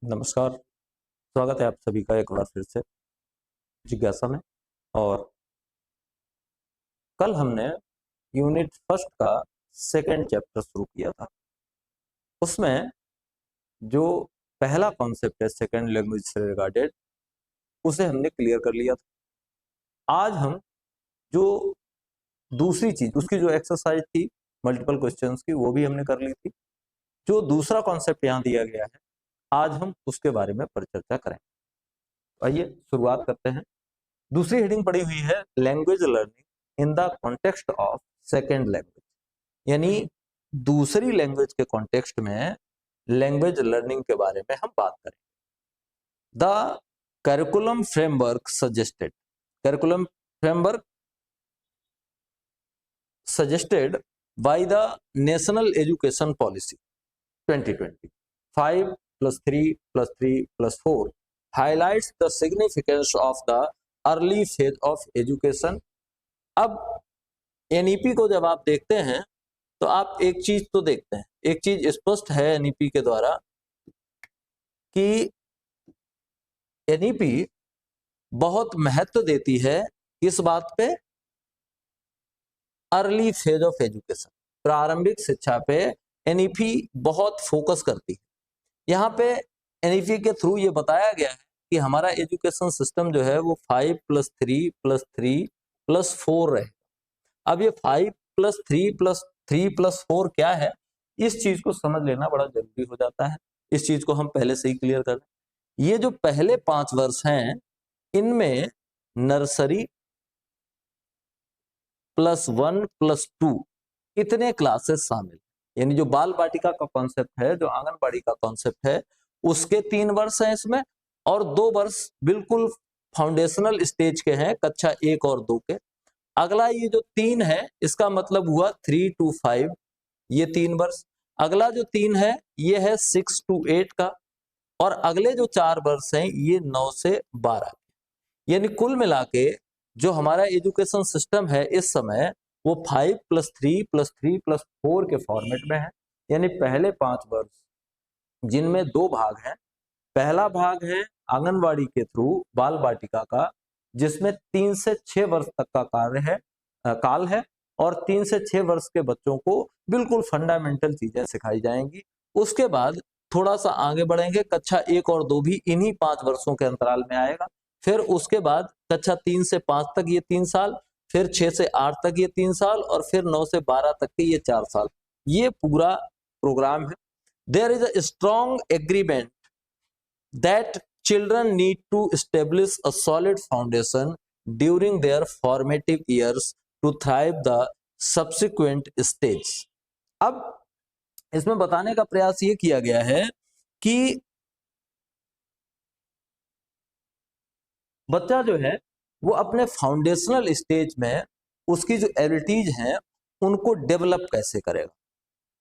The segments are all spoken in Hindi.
नमस्कार। स्वागत है आप सभी का एक बार फिर से जिज्ञासा में। और कल हमने यूनिट फर्स्ट का सेकंड चैप्टर शुरू किया था। उसमें जो पहला कॉन्सेप्ट है सेकंड लैंग्वेज से रिगार्डेड, उसे हमने क्लियर कर लिया था। आज हम जो दूसरी चीज, उसकी जो एक्सरसाइज थी मल्टीपल क्वेश्चंस की, वो भी हमने कर ली थी। जो दूसरा कॉन्सेप्ट यहाँ दिया गया है, आज हम उसके बारे में परिचर्चा करेंगे। आइए शुरुआत करते हैं। दूसरी हेडिंग पड़ी हुई है language learning in the context of second language, यानी दूसरी लैंग्वेज के कॉन्टेक्स्ट में लैंग्वेज लर्निंग के बारे में हम बात करें। The curriculum framework suggested by the national education policy 2020 5+3+3+4 highlights the significance of the early phase of education। अब एनईपी को जब आप देखते हैं तो आप एक चीज तो देखते हैं, एक चीज स्पष्ट है एनईपी के द्वारा कि एनईपी बहुत महत्व देती है इस बात पे, अर्ली फेज ऑफ एजुकेशन, प्रारंभिक शिक्षा पे एनईपी बहुत फोकस करती है। यहाँ पे एनईपी के थ्रू ये बताया गया है कि हमारा एजुकेशन सिस्टम जो है वो 5+3+3+4 रहे। अब ये 5+3+3+4 क्या है, इस चीज को समझ लेना बड़ा जरूरी हो जाता है। इस चीज को हम पहले से ही क्लियर कर लें। ये जो पहले 5 वर्ष हैं, इनमें नर्सरी +1+2 इतने क्लासेस शामिल, यानी जो बाल बाटिका का कॉन्सेप्ट है, जो आंगनबाड़ी का कॉन्सेप्ट है, उसके 3 वर्ष हैं इसमें, और 2 वर्ष बिल्कुल फाउंडेशनल स्टेज के हैं, कक्षा 1 और 2 के। अगला ये जो 3 है, इसका मतलब हुआ 3 to 5, ये 3 वर्ष। अगला जो 3 है, ये है 6 to 8 का, और अगले जो 4 वर्ष हैं, ये 9 से 12। यानी कुल मिला के जो हमारा एजुकेशन सिस्टम है इस समय, वो 5+3+3+4 के फॉर्मेट में है। यानी पहले 5 वर्ष जिनमें 2 भाग हैं। पहला भाग है आंगनवाड़ी के थ्रू बाल बाटिका का, जिसमें 3 से 6 वर्ष तक का काल है, और 3 से 6 वर्ष के बच्चों को बिल्कुल फंडामेंटल चीजें सिखाई जाएंगी। उसके बाद थोड़ा सा आगे बढ़ेंगे, कक्षा 1 और 2 भी इन्हीं 5 वर्षों के अंतराल में आएगा। फिर उसके बाद कक्षा 3 से 5 तक ये 3 साल, फिर 6 से 8 तक ये 3 साल, और फिर 9 से 12 तक के ये 4 साल। ये पूरा प्रोग्राम है। There is a strong agreement that children need to establish a solid foundation during their formative years to thrive the subsequent stage। अब इसमें बताने का प्रयास ये किया गया है कि बच्चा जो है वो अपने फाउंडेशनल स्टेज में उसकी जो एबिलिटीज हैं उनको डेवलप कैसे करेगा,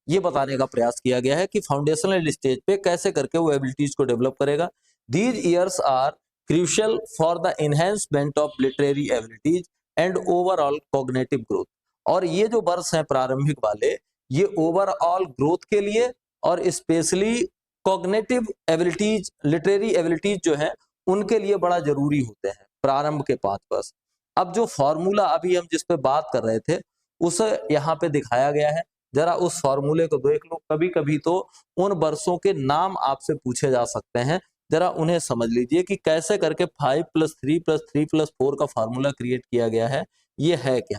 ये बताने का प्रयास किया गया है कि फाउंडेशनल स्टेज पे कैसे करके वो एबिलिटीज को डेवलप करेगा। These years are crucial for the enhancement of literary abilities and overall cognitive growth. और ये जो वर्ष हैं प्रारंभिक वाले, ये ओवरऑल ग्रोथ के लिए और specially cognitive abilities, literary abilities जो है उनके लिए बड़ा जरूरी होते हैं प्रारंभ के 5 वर्ष। अब जो फॉर्मूला अभी हम जिस पे बात कर रहे थे, उसे यहाँ पे दिखाया गया है। जरा उस फॉर्मूले को देख लो। कभी कभी तो उन वर्षों के नाम आपसे पूछे जा सकते हैं, जरा उन्हें समझ लीजिए कि कैसे करके 5+3+3+4 का फॉर्मूला क्रिएट किया गया है। ये है क्या?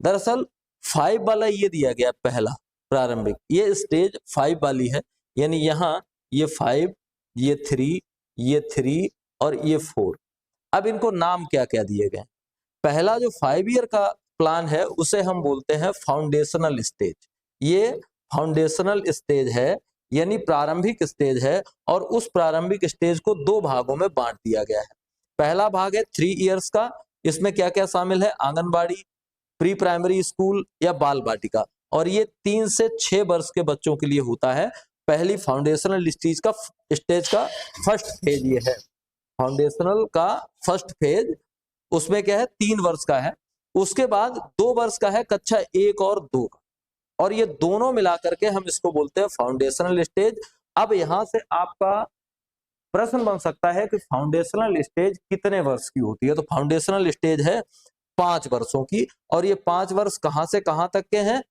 दरअसल 5 वाला ये दिया गया पहला प्रारंभिक, ये स्टेज 5 वाली है। यानी यहाँ ये 5, ये 3, ये 3 और ये 4। अब इनको नाम क्या क्या दिए गए? पहला जो 5 ईयर का प्लान है उसे हम बोलते हैं फाउंडेशनल स्टेज। ये फाउंडेशनल स्टेज है, यानी प्रारंभिक स्टेज है, और उस प्रारंभिक स्टेज को 2 भागों में बांट दिया गया है। पहला भाग है 3 इयर्स का। इसमें क्या क्या शामिल है? आंगनबाड़ी, प्री प्राइमरी स्कूल या बाल बाटिका, और ये 3 से 6 वर्ष के बच्चों के लिए होता है। पहली फाउंडेशनल स्टेज का फर्स्ट फेज ये है। फाउंडेशनल का फर्स्ट फेज, उसमें क्या है, 3 वर्ष का है। उसके बाद 2 वर्ष का है कक्षा 1 और 2 का, और ये दोनों मिलाकर के हम इसको बोलते हैं फाउंडेशनल स्टेज। अब यहां से आपका प्रश्न बन सकता है कि फाउंडेशनल स्टेज कितने वर्ष की होती है, तो फाउंडेशनल स्टेज है 5 वर्षों की, और ये 5 वर्ष कहां से कहां तक के हैं,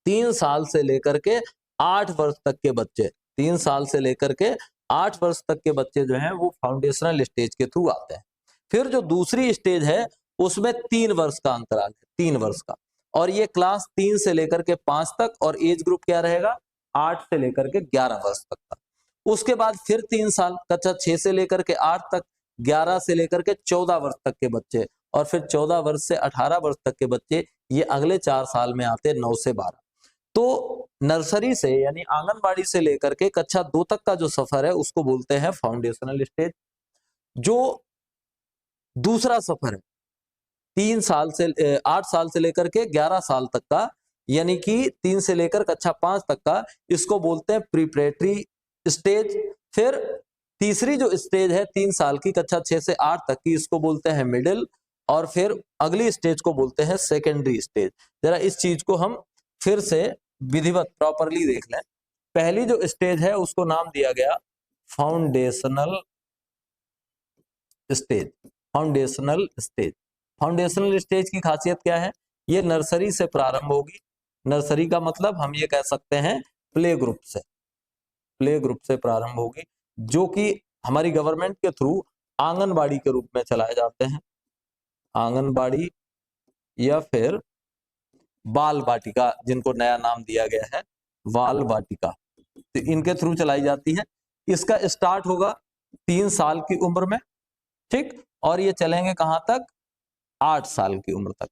3 साल से लेकर के 8 वर्ष तक के बच्चे, 3 साल से लेकर के 8 वर्ष तक के बच्चे जो हैं वो फाउंडेशनल स्टेज के थ्रू आते हैं। फिर जो दूसरी स्टेज है उसमें 3 वर्ष का अंतराल है, 3 वर्ष का, और ये क्लास 3 से लेकर के 5 तक, और एज ग्रुप क्या रहेगा, 8 से लेकर के 11 वर्ष तक का। उसके बाद फिर 3 साल, कक्षा 6 से लेकर के 8 तक, 11 से लेकर के 14 वर्ष तक के बच्चे, और फिर 14 वर्ष से 18 वर्ष तक के बच्चे, ये अगले 4 साल में आते 9 से 12। तो नर्सरी से यानी आंगनबाड़ी से लेकर के कक्षा 2 तक का जो सफर है उसको बोलते हैं फाउंडेशनल स्टेज। जो दूसरा सफर है 3 साल से 8 साल से लेकर के 11 साल तक का, यानी कि 3 से लेकर कक्षा 5 तक का, इसको बोलते हैं प्रिपरेटरी स्टेज। फिर तीसरी जो स्टेज है 3 साल की कक्षा 6 से 8 तक की, इसको बोलते हैं मिडिल, और फिर अगली स्टेज को बोलते हैं सेकेंडरी स्टेज। जरा इस चीज को हम फिर से विधिवत प्रॉपरली देख लें। पहली जो स्टेज है उसको नाम दिया गया foundational stage. Foundational stage, foundational stage की खासियत क्या है, ये नर्सरी से प्रारंभ होगी। नर्सरी का मतलब हम ये कह सकते हैं प्ले ग्रुप से, प्ले ग्रुप से प्रारंभ होगी, जो कि हमारी गवर्नमेंट के थ्रू आंगनबाड़ी के रूप में चलाए जाते हैं। आंगनबाड़ी या फिर बाल वाटिका, जिनको नया नाम दिया गया है बाल वाटिका, तो इनके थ्रू चलाई जाती है। इसका स्टार्ट होगा 3 साल की उम्र में, ठीक, और ये चलेंगे कहां तक, 8 साल की उम्र तक,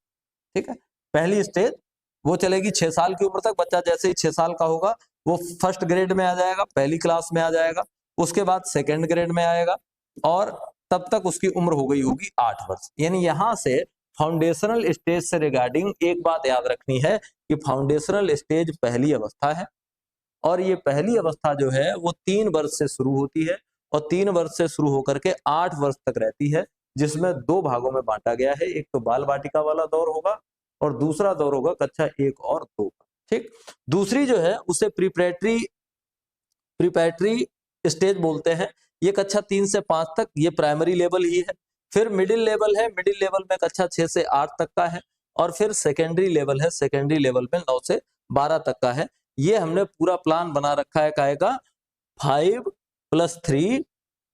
ठीक है। पहली स्टेज वो चलेगी 6 साल की उम्र तक। बच्चा जैसे ही 6 साल का होगा वो फर्स्ट ग्रेड में आ जाएगा, पहली क्लास में आ जाएगा। उसके बाद सेकेंड ग्रेड में आएगा, और तब तक उसकी उम्र हो गई होगी 8 वर्ष। यानी यहां से फाउंडेशनल स्टेज से रिगार्डिंग एक बात याद रखनी है कि फाउंडेशनल स्टेज पहली अवस्था है, और ये पहली अवस्था जो है वो 3 वर्ष से शुरू होती है, और 3 वर्ष से शुरू होकर के 8 वर्ष तक रहती है, जिसमें 2 भागों में बांटा गया है। एक तो बाल वाटिका वाला दौर होगा, और दूसरा दौर होगा कक्षा 1 और 2 का, ठीक। दूसरी जो है उसे प्रिपरेटरी स्टेज बोलते हैं। ये कक्षा 3 से 5 तक, ये प्राइमरी लेवल ही है। फिर मिडिल लेवल है, मिडिल लेवल में कक्षा 6 से 8 तक का है, और फिर सेकेंडरी लेवल है, सेकेंडरी लेवल में 9 से 12 तक का है। ये हमने पूरा प्लान बना रखा है, काएगा 5+3,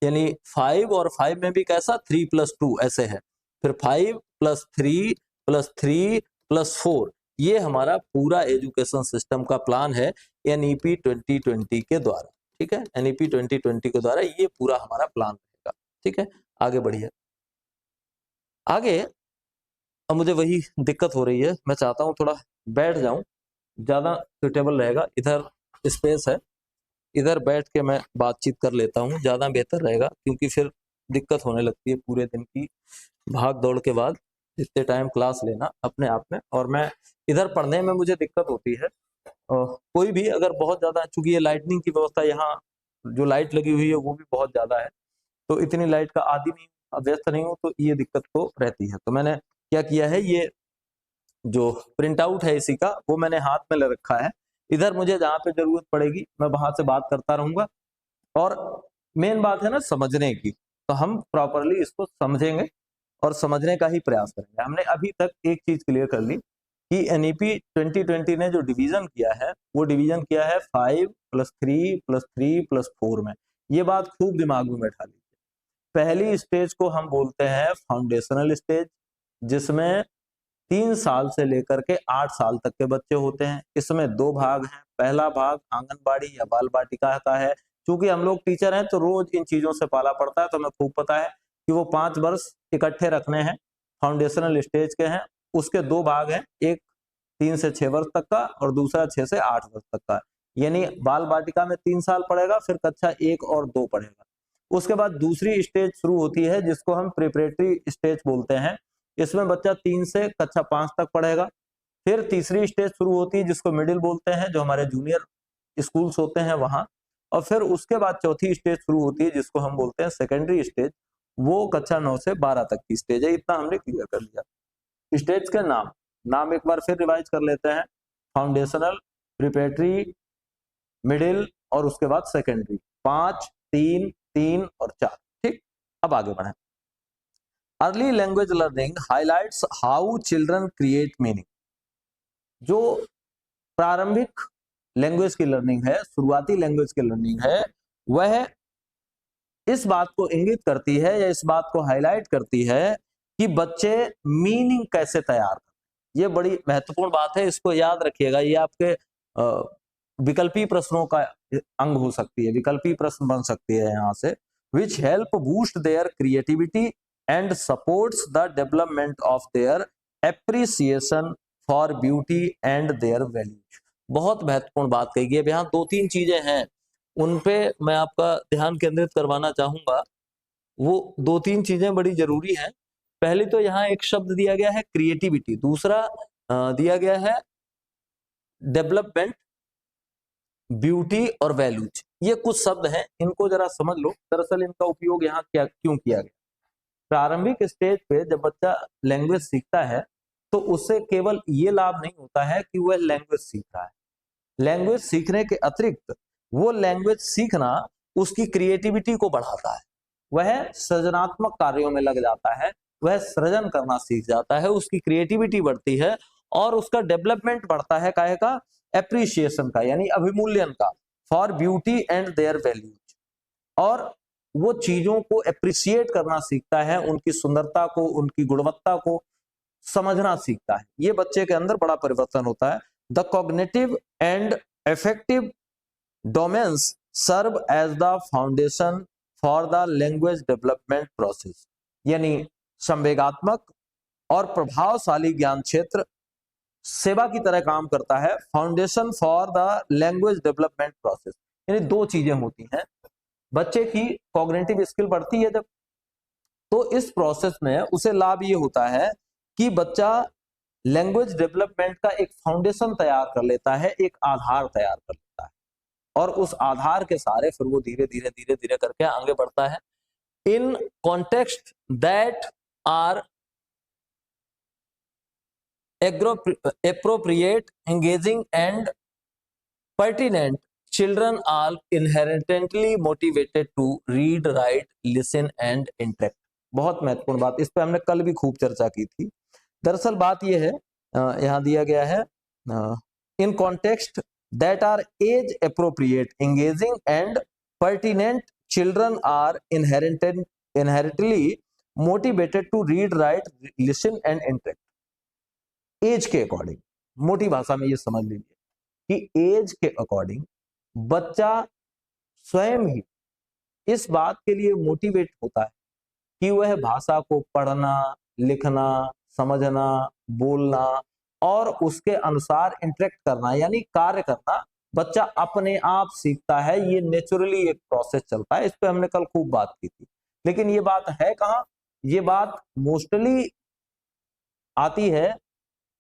यानी 5 और 5 में भी कैसा 3+2 ऐसे है, फिर 5+3+3+4, ये हमारा पूरा एजुकेशन सिस्टम का प्लान है एनईपी 2020 के द्वारा, ठीक है। एनईपी 2020 के द्वारा ये पूरा हमारा प्लान रहेगा, ठीक है। आगे बढ़िए। आगे अब मुझे वही दिक्कत हो रही है, मैं चाहता हूं थोड़ा बैठ जाऊं, ज्यादा सुटेबल रहेगा। इधर स्पेस है, इधर बैठ के मैं बातचीत कर लेता हूँ, ज्यादा बेहतर रहेगा, क्योंकि फिर दिक्कत होने लगती है पूरे दिन की भाग दौड़ के बाद इतने टाइम क्लास लेना अपने आप में, और मैं इधर पढ़ने में मुझे दिक्कत होती है। कोई भी अगर बहुत ज्यादा, चूंकि ये लाइटनिंग की व्यवस्था यहाँ जो लाइट लगी हुई है वो भी बहुत ज्यादा है, तो इतनी लाइट का आदी नहीं, व्यस्त नहीं हूँ, तो ये दिक्कत तो रहती है। तो मैंने क्या किया है, ये जो प्रिंट आउट है इसी का वो मैंने हाथ में ले रखा है। इधर मुझे जहाँ पे जरूरत पड़ेगी मैं वहां से बात करता रहूंगा, और मेन बात है ना समझने की, तो हम प्रॉपरली इसको समझेंगे और समझने का ही प्रयास करेंगे। हमने अभी तक एक चीज क्लियर कर ली कि एनईपी 2020 ने जो डिवीजन किया है वो डिवीजन किया है 5+3+3+4 में। ये बात खूब दिमाग में बैठा लीजिए। पहली स्टेज को हम बोलते हैं फाउंडेशनल स्टेज, जिसमें 3 साल से लेकर के 8 साल तक के बच्चे होते हैं। इसमें 2 भाग हैं। पहला भाग आंगनबाड़ी या बाल वाटिका का है। चूंकि हम लोग टीचर हैं तो रोज इन चीजों से पाला पड़ता है, तो हमें खूब पता है कि वो 5 वर्ष इकट्ठे रखने हैं, फाउंडेशनल स्टेज के हैं। उसके 2 भाग हैं, एक 3 से 6 वर्ष तक का और दूसरा 6 से 8 वर्ष तक का। यानी बाल वाटिका में 3 साल पढ़ेगा, फिर कक्षा 1 और 2 पढ़ेगा। उसके बाद दूसरी स्टेज शुरू होती है जिसको हम प्रिपरेटरी स्टेज बोलते हैं। इसमें बच्चा 3 से कक्षा 5 तक पढ़ेगा। फिर तीसरी स्टेज शुरू होती है जिसको मिडिल बोलते हैं, जो हमारे जूनियर स्कूल्स होते हैं वहां। और फिर उसके बाद चौथी स्टेज शुरू होती है जिसको हम बोलते हैं सेकेंडरी स्टेज, वो कक्षा 9 से 12 तक की स्टेज है। इतना हमने क्लियर कर लिया। स्टेज के नाम एक बार फिर रिवाइज कर लेते हैं। फाउंडेशनल, प्रिपरेटरी, मिडिल और उसके बाद सेकेंडरी। 5, 3, 3 और 4। ठीक, अब आगे बढ़े। Early language learning highlights how children create meaning. जो प्रारंभिक लैंग्वेज की लर्निंग है, शुरुआती लैंग्वेज की लर्निंग है, वह इस बात को इंगित करती है या इस बात को हाईलाइट करती है कि बच्चे मीनिंग कैसे तैयार करते हैं। ये बड़ी महत्वपूर्ण बात है, इसको याद रखिएगा। ये आपके विकल्पी प्रश्नों का अंग हो सकती है, विकल्पी प्रश्न बन सकती है यहाँ से। Which help boost their creativity and supports the development of their appreciation for beauty and there values. बहुत महत्वपूर्ण बात कही गई है। यहाँ 2-3 चीजें हैं, उन पे मैं आपका ध्यान केंद्रित करवाना चाहूंगा। वो 2-3 चीजें बड़ी जरूरी हैं। पहली तो यहाँ एक शब्द दिया गया है क्रिएटिविटी, दूसरा दिया गया है डेवलपमेंट, ब्यूटी और वैल्यूज। ये कुछ शब्द हैं, इनको जरा समझ लो। दरअसल इनका उपयोग यहाँ क्यों किया गया। प्रारंभिक स्टेज पे जब बच्चा लैंग्वेज सीखता है तो उससे केवल ये लाभ नहीं होता है कि वह लैंग्वेज सीख रहा है। लैंग्वेज सीखने के अतिरिक्त वो लैंग्वेज सीखना उसकी क्रिएटिविटी को बढ़ाता है। वह सृजनात्मक कार्यों में लग जाता है, वह सृजन करना सीख जाता है, उसकी क्रिएटिविटी बढ़ती है और उसका डेवलपमेंट बढ़ता है। काहे का? एप्रिसिएशन का, यानी अभिमूल्यन का, for beauty and there values. और वो चीजों को एप्रिसिएट करना सीखता है, उनकी सुंदरता को, उनकी गुणवत्ता को समझना सीखता है। ये बच्चे के अंदर बड़ा परिवर्तन होता है। The cognitive and affective domains serve as the foundation for the language development process. यानी संवेगात्मक और प्रभावशाली ज्ञान क्षेत्र सेवा की तरह काम करता है, foundation for the language development process. यानी 2 चीजें होती हैं, बच्चे की कॉग्निटिव स्किल बढ़ती है जब, तो इस प्रोसेस में उसे लाभ ये होता है कि बच्चा लैंग्वेज डेवलपमेंट का एक फाउंडेशन तैयार कर लेता है, एक आधार तैयार कर लेता है, और उस आधार के सहारे फिर वो धीरे धीरे करके आगे बढ़ता है। In context that are appropriate, engaging and pertinent, children are inherently motivated to read, write, listen and interact। बहुत महत्वपूर्ण बात, इस पे हमने कल भी खूब चर्चा की थी। दरअसल बात यह है, यहाँ दिया गया है, in context that are age appropriate, engaging and pertinent, children are inherently motivated to read, write, listen and interact. Age के अकॉर्डिंग, मोटी भाषा में ये समझ लीजिए कि एज के अकॉर्डिंग बच्चा स्वयं ही इस बात के लिए मोटिवेट होता है कि वह भाषा को पढ़ना, लिखना, समझना, बोलना और उसके अनुसार इंटरेक्ट करना, यानी कार्य करना, बच्चा अपने आप सीखता है। ये नेचुरली एक प्रोसेस चलता है। इस पे हमने कल खूब बात की थी। लेकिन ये बात है कहाँ? ये बात मोस्टली आती है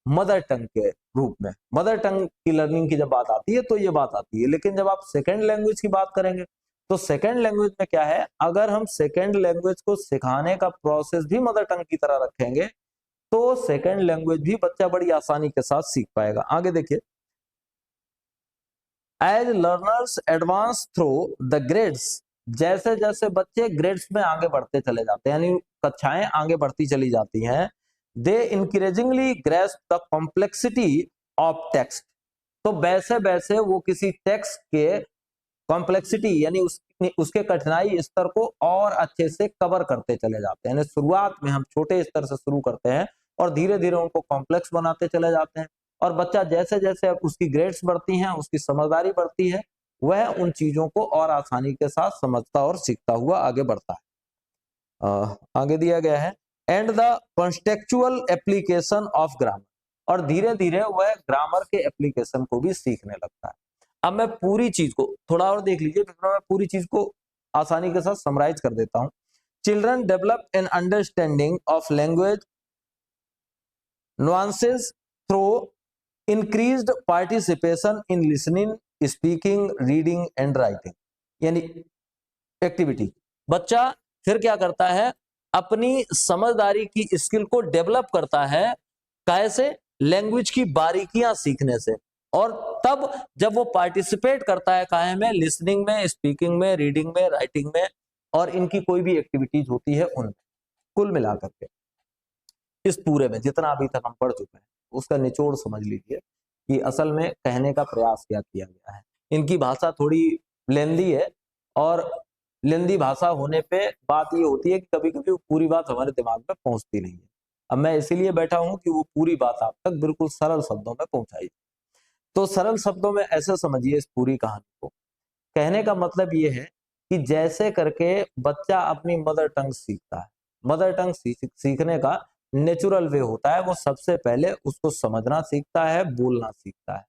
मदर टंग के रूप में। मदर टंग की लर्निंग की जब बात आती है तो ये बात आती है। लेकिन जब आप सेकेंड लैंग्वेज की बात करेंगे तो सेकेंड लैंग्वेज में क्या है, अगर हम सेकेंड लैंग्वेज को सिखाने का प्रोसेस भी मदर टंग की तरह रखेंगे तो सेकेंड लैंग्वेज भी बच्चा बड़ी आसानी के साथ सीख पाएगा। आगे देखिए, as learners advance through the grades, जैसे जैसे बच्चे ग्रेड्स में आगे बढ़ते चले जाते हैं, यानी कक्षाएं आगे बढ़ती चली जाती हैं, they increasingly grasp the complexity of text. तो वैसे वैसे वो किसी टेक्स्ट के कॉम्प्लेक्सिटी यानी उसके कठिनाई स्तर को और अच्छे से कवर करते चले जाते हैं। शुरुआत में हम छोटे स्तर से शुरू करते हैं और धीरे धीरे उनको कॉम्प्लेक्स बनाते चले जाते हैं, और बच्चा जैसे जैसे उसकी ग्रेड्स बढ़ती हैं, उसकी समझदारी बढ़ती है, वह उन चीजों को और आसानी के साथ समझता और सीखता हुआ आगे बढ़ता है। आगे दिया गया है, and the contextual application of grammar, और धीरे धीरे वह ग्रामर के एप्लीकेशन को भी सीखने लगता है। अब मैं पूरी चीज को थोड़ा और देख लीजिए, मैं पूरी चीज को आसानी के साथ समराइज कर देता हूं। Children develop an understanding of language nuances through increased participation in listening, speaking, reading and writing, यानी एक्टिविटी। बच्चा फिर क्या करता है, अपनी समझदारी की स्किल को डेवलप करता है। कैसे? लैंग्वेज की बारीकियां सीखने से। और तब जब वो पार्टिसिपेट करता है काहे में, लिसनिंग में, स्पीकिंग में, रीडिंग में, राइटिंग में और इनकी कोई भी एक्टिविटीज होती है उनमें। कुल मिलाकर के इस पूरे में जितना अभी तक हम पढ़ चुके हैं उसका निचोड़ समझ लीजिए कि असल में कहने का प्रयास क्या किया गया है। इनकी भाषा थोड़ी लेंदी है और लेंदी भाषा होने पे बात ये होती है कि कभी कभी वो पूरी बात हमारे दिमाग में पहुंचती नहीं है। अब मैं इसीलिए बैठा हूं कि वो पूरी बात आप तक बिल्कुल सरल शब्दों में पहुंचाई। तो सरल शब्दों में ऐसे समझिए इस पूरी कहानी को। कहने का मतलब ये है कि जैसे करके बच्चा अपनी मदर टंग सीखता है, मदर टंग सीखने का नेचुरल वे होता है, वो सबसे पहले उसको समझना सीखता है, बोलना सीखता है,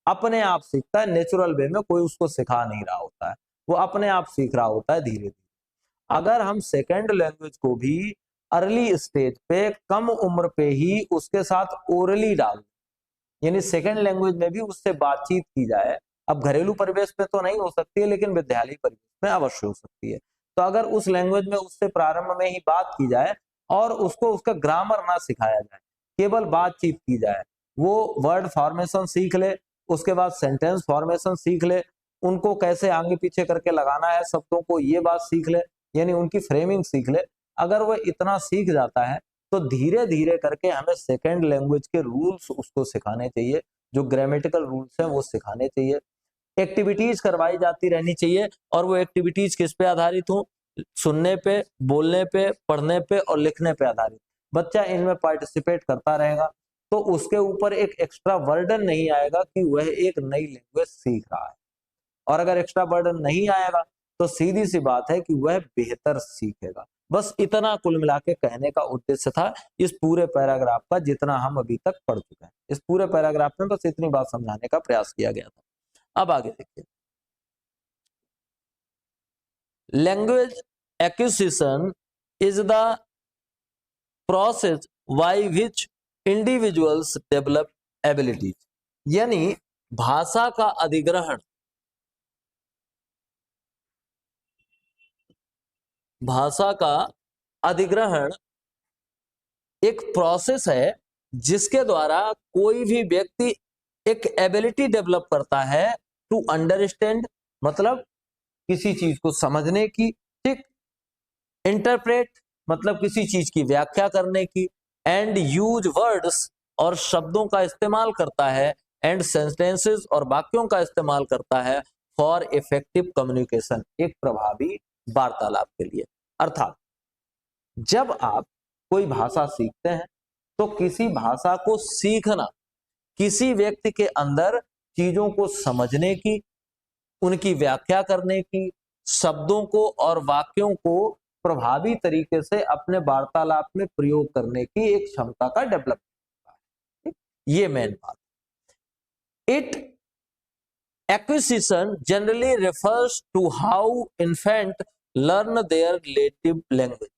अपने आप सीखता है नेचुरल वे में, कोई उसको सिखा नहीं रहा होता है, वो अपने आप सीख रहा होता है धीरे धीरे। अगर हम सेकेंड लैंग्वेज को भी अर्ली स्टेज पे कम उम्र पे ही उसके साथ ओरली डाल, यानी सेकेंड लैंग्वेज में भी उससे बातचीत की जाए, अब घरेलू परिवेश में तो नहीं हो सकती है लेकिन विद्यालय परिवेश में अवश्य हो सकती है, तो अगर उस लैंग्वेज में उससे प्रारंभ में ही बात की जाए और उसको उसका ग्रामर ना सिखाया जाए, केवल बातचीत की जाए, वो वर्ड फॉर्मेशन सीख ले, उसके बाद सेंटेंस फॉर्मेशन सीख ले, उनको कैसे आगे पीछे करके लगाना है शब्दों को, ये बात सीख ले, यानी उनकी फ्रेमिंग सीख ले। अगर वो इतना सीख जाता है तो धीरे धीरे करके हमें सेकेंड लैंग्वेज के रूल्स उसको सिखाने चाहिए, जो ग्रामेटिकल रूल्स हैं वो सिखाने चाहिए, एक्टिविटीज करवाई जाती रहनी चाहिए। और वो एक्टिविटीज किस पे आधारित हो? सुनने पे, बोलने पे, पढ़ने पे और लिखने पे आधारित। बच्चा इनमें पार्टिसिपेट करता रहेगा तो उसके ऊपर एक एक्स्ट्रा बर्डन नहीं आएगा कि वह एक नई लैंग्वेज सीख रहा है, और अगर एक्स्ट्रा बर्डन नहीं आएगा तो सीधी सी बात है कि वह बेहतर सीखेगा। बस इतना कुल मिला के कहने का उद्देश्य था इस पूरे पैराग्राफ का, जितना हम अभी तक पढ़ चुके हैं। इस पूरे पैराग्राफ में बस इतनी बात समझाने का प्रयास किया गया था। अब आगे देखिए, language acquisition is the process by which individuals develop abilities, यानी भाषा का अधिग्रहण, भाषा का अधिग्रहण एक प्रोसेस है जिसके द्वारा कोई भी व्यक्ति एक एबिलिटी डेवलप करता है टू अंडरस्टैंड, मतलब किसी चीज को समझने की, ठीक, इंटरप्रेट मतलब किसी चीज की व्याख्या करने की, एंड यूज वर्ड्स और शब्दों का इस्तेमाल करता है, एंड सेंटेंसेस और वाक्यों का इस्तेमाल करता है फॉर इफेक्टिव कम्युनिकेशन, एक प्रभावी वार्तालाप के लिए। अर्थात जब आप कोई भाषा सीखते हैं तो किसी भाषा को सीखना किसी व्यक्ति के अंदर चीजों को समझने की, उनकी व्याख्या करने की, शब्दों को और वाक्यों को प्रभावी तरीके से अपने वार्तालाप में प्रयोग करने की एक क्षमता का डेवलपमेंट होता है। ये मेन बात। It acquisition generally refers to how infant learn their native language,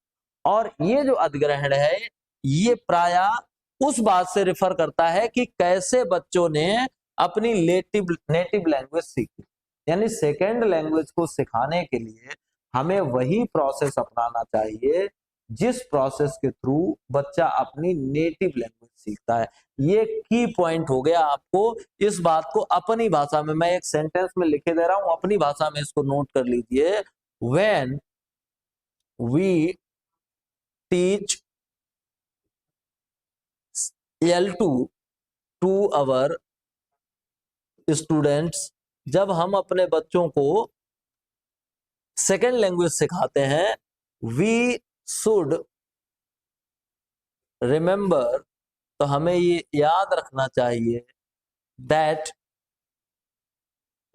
और ये जो अधिग्रहण है ये प्रायः उस बात से रेफर करता है कि कैसे बच्चों ने अपनी नेटिव लैंग्वेज सीखी, यानी सेकेंड लैंग्वेज को सिखाने के लिए हमें वही प्रोसेस अपनाना चाहिए जिस प्रोसेस के थ्रू बच्चा अपनी नेटिव लैंग्वेज सीखता है। ये की पॉइंट हो गया आपको इस बात को अपनी भाषा में, मैं एक सेंटेंस में लिखे दे रहा हूं, अपनी भाषा में इसको नोट कर लीजिए। When we teach L2 to our students, जब हम अपने बच्चों को सेकेंड लैंग्वेज सिखाते हैं, वी शुड रिमेंबर, तो हमें ये याद रखना चाहिए, that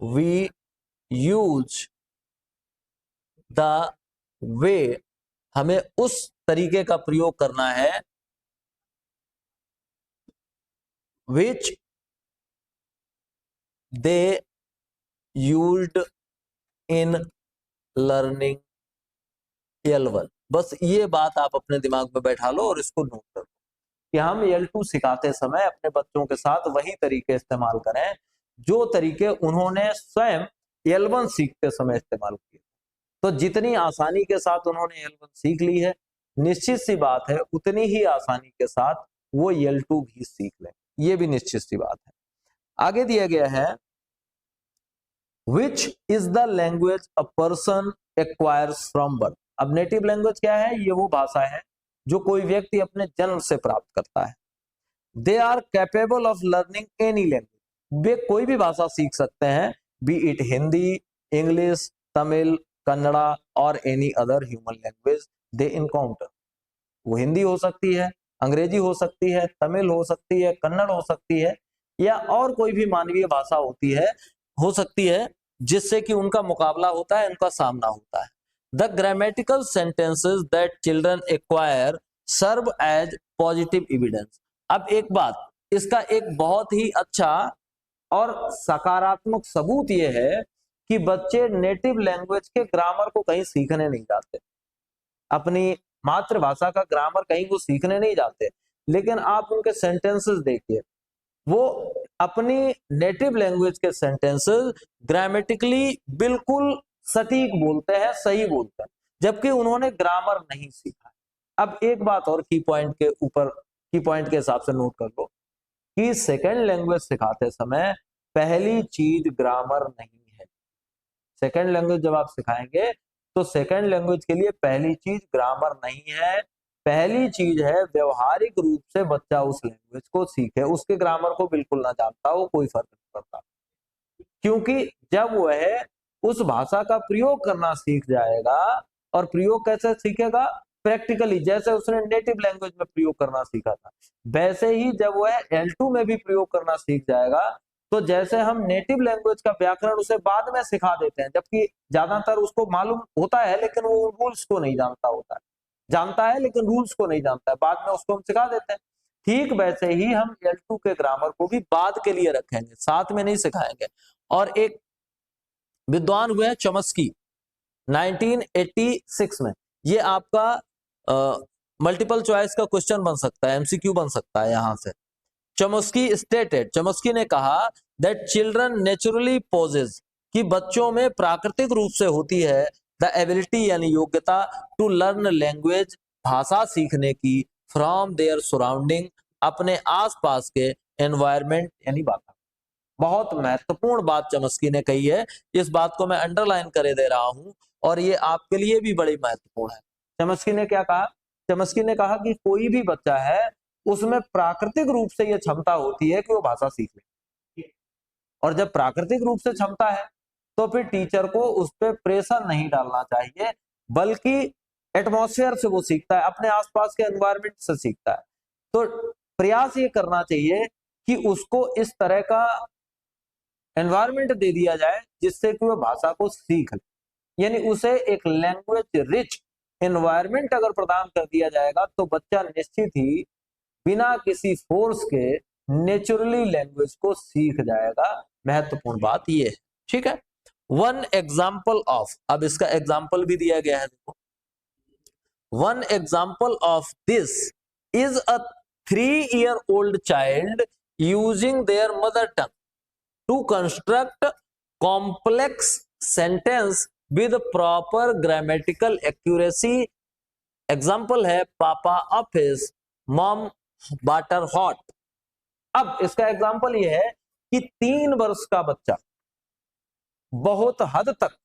we use the way, हमें उस तरीके का प्रयोग करना है, which they used in learning L1। बस ये बात आप अपने दिमाग में बैठा लो और इसको नोट कर लो कि हम L2 सिखाते समय अपने बच्चों के साथ वही तरीके इस्तेमाल करें जो तरीके उन्होंने स्वयं L1 सीखते समय इस्तेमाल किए। तो जितनी आसानी के साथ उन्होंने L1 सीख ली है, निश्चित सी बात है उतनी ही आसानी के साथ वो L2 भी सीख लें, ये भी निश्चित सी बात है। आगे दिया गया है, which is the language a person acquires from birth, अब नेटिव लैंग्वेज क्या है? ये वो भाषा है जो कोई व्यक्ति अपने जन्म से प्राप्त करता है। They are capable of learning any language, वे कोई भी भाषा सीख सकते हैं, be it Hindi, English, Tamil, Kannada और any other human language they encounter. वो हिंदी हो सकती है, अंग्रेजी हो सकती है, तमिल हो सकती है, कन्नड़ हो सकती है, या और कोई भी मानवीय भाषा होती है, हो सकती है, जिससे कि उनका मुकाबला होता है, उनका सामना होता है। The grammatical sentences that children acquire serve as positive evidence. अब एक बात, इसका एक बहुत ही अच्छा और सकारात्मक सबूत यह है कि बच्चे नेटिव लैंग्वेज के ग्रामर को कहीं सीखने नहीं जाते, अपनी मातृभाषा का ग्रामर कहीं वो सीखने नहीं जाते, लेकिन आप उनके सेंटेंसेस देखिए, वो अपनी नेटिव लैंग्वेज के सेंटेंसेस ग्रामेटिकली बिल्कुल सटीक बोलते हैं, सही बोलते हैं, जबकि उन्होंने ग्रामर नहीं सीखा। अब एक बात और की पॉइंट के हिसाब से नोट कर लो कि सेकेंड लैंग्वेज सिखाते समय पहली चीज ग्रामर नहीं है। सेकेंड लैंग्वेज जब आप सिखाएंगे तो सेकेंड लैंग्वेज के लिए पहली चीज ग्रामर नहीं है, पहली चीज है व्यवहारिक रूप से बच्चा उस लैंग्वेज को सीखे। उसके ग्रामर को बिल्कुल ना जानता हो, कोई फर्क नहीं पड़ता, क्योंकि जब वह उस भाषा का प्रयोग करना सीख जाएगा, और प्रयोग कैसे सीखेगा? प्रैक्टिकली, जैसे उसने नेटिव लैंग्वेज में प्रयोग करना सीखा था, वैसे ही जब वह L2 में भी प्रयोग करना सीख जाएगा, तो जैसे हम नेटिव लैंग्वेज का व्याकरण उसे बाद में सिखा देते हैं, जबकि ज्यादातर उसको मालूम होता है लेकिन वो रूल्स को नहीं जानता होता है, जानता है लेकिन रूल्स को नहीं जानता है, बाद में उसको हम सिखा देते हैं। ठीक वैसे ही हम L2 के ग्रामर को भी बाद के लिए रखेंगे, साथ में नहीं सिखाएंगे। और एक विद्वान हुए हैं चॉम्स्की 1986 में, ये आपका मल्टीपल चॉइस का क्वेश्चन बन सकता है, एमसीक्यू बन सकता है यहां से। चॉम्स्की ने कहा दैट चिल्ड्रन नेचुरली पोजेस, कि बच्चों में प्राकृतिक रूप से होती है द एबिलिटी यानी योग्यता टू लर्न लैंग्वेज, भाषा सीखने की, फ्रॉम देयर सराउंडिंग, अपने आसपास के एनवायरमेंट यानी वातावरण। बहुत महत्वपूर्ण बात चॉम्स्की ने कही है, इस बात को मैं अंडरलाइन करे दे रहा हूं और ये आपके लिए भी बड़ी महत्वपूर्ण है। चॉम्स्की ने क्या कहा? चॉम्स्की ने कहा कि कोई भी बच्चा है उसमें प्राकृतिक रूप से यह क्षमता होती है कि वो भाषा सीख ले, और जब प्राकृतिक रूप से क्षमता है तो फिर टीचर को उस पर प्रेशर नहीं डालना चाहिए, बल्कि एटमॉस्फेयर से वो सीखता है, अपने आसपास के एनवायरमेंट से सीखता है। तो प्रयास ये करना चाहिए कि उसको इस तरह का एनवायरमेंट दे दिया जाए जिससे कि वो भाषा को सीख ले, यानी उसे एक लैंग्वेज रिच एनवायरमेंट अगर प्रदान कर दिया जाएगा तो बच्चा निश्चित ही बिना किसी फोर्स के नेचुरली लैंग्वेज को सीख जाएगा। महत्वपूर्ण बात ये है, ठीक है। वन एग्जाम्पल ऑफ, अब इसका एग्जाम्पल भी दिया गया है, देखो, one example of this is a 3-year-old child using their mother tongue to construct complex sentence with proper grammatical accuracy. Example है पापा ऑफिस, मॉम वाटर हॉट। अब इसका एग्जाम्पल यह है कि 3 वर्ष का बच्चा बहुत हद तक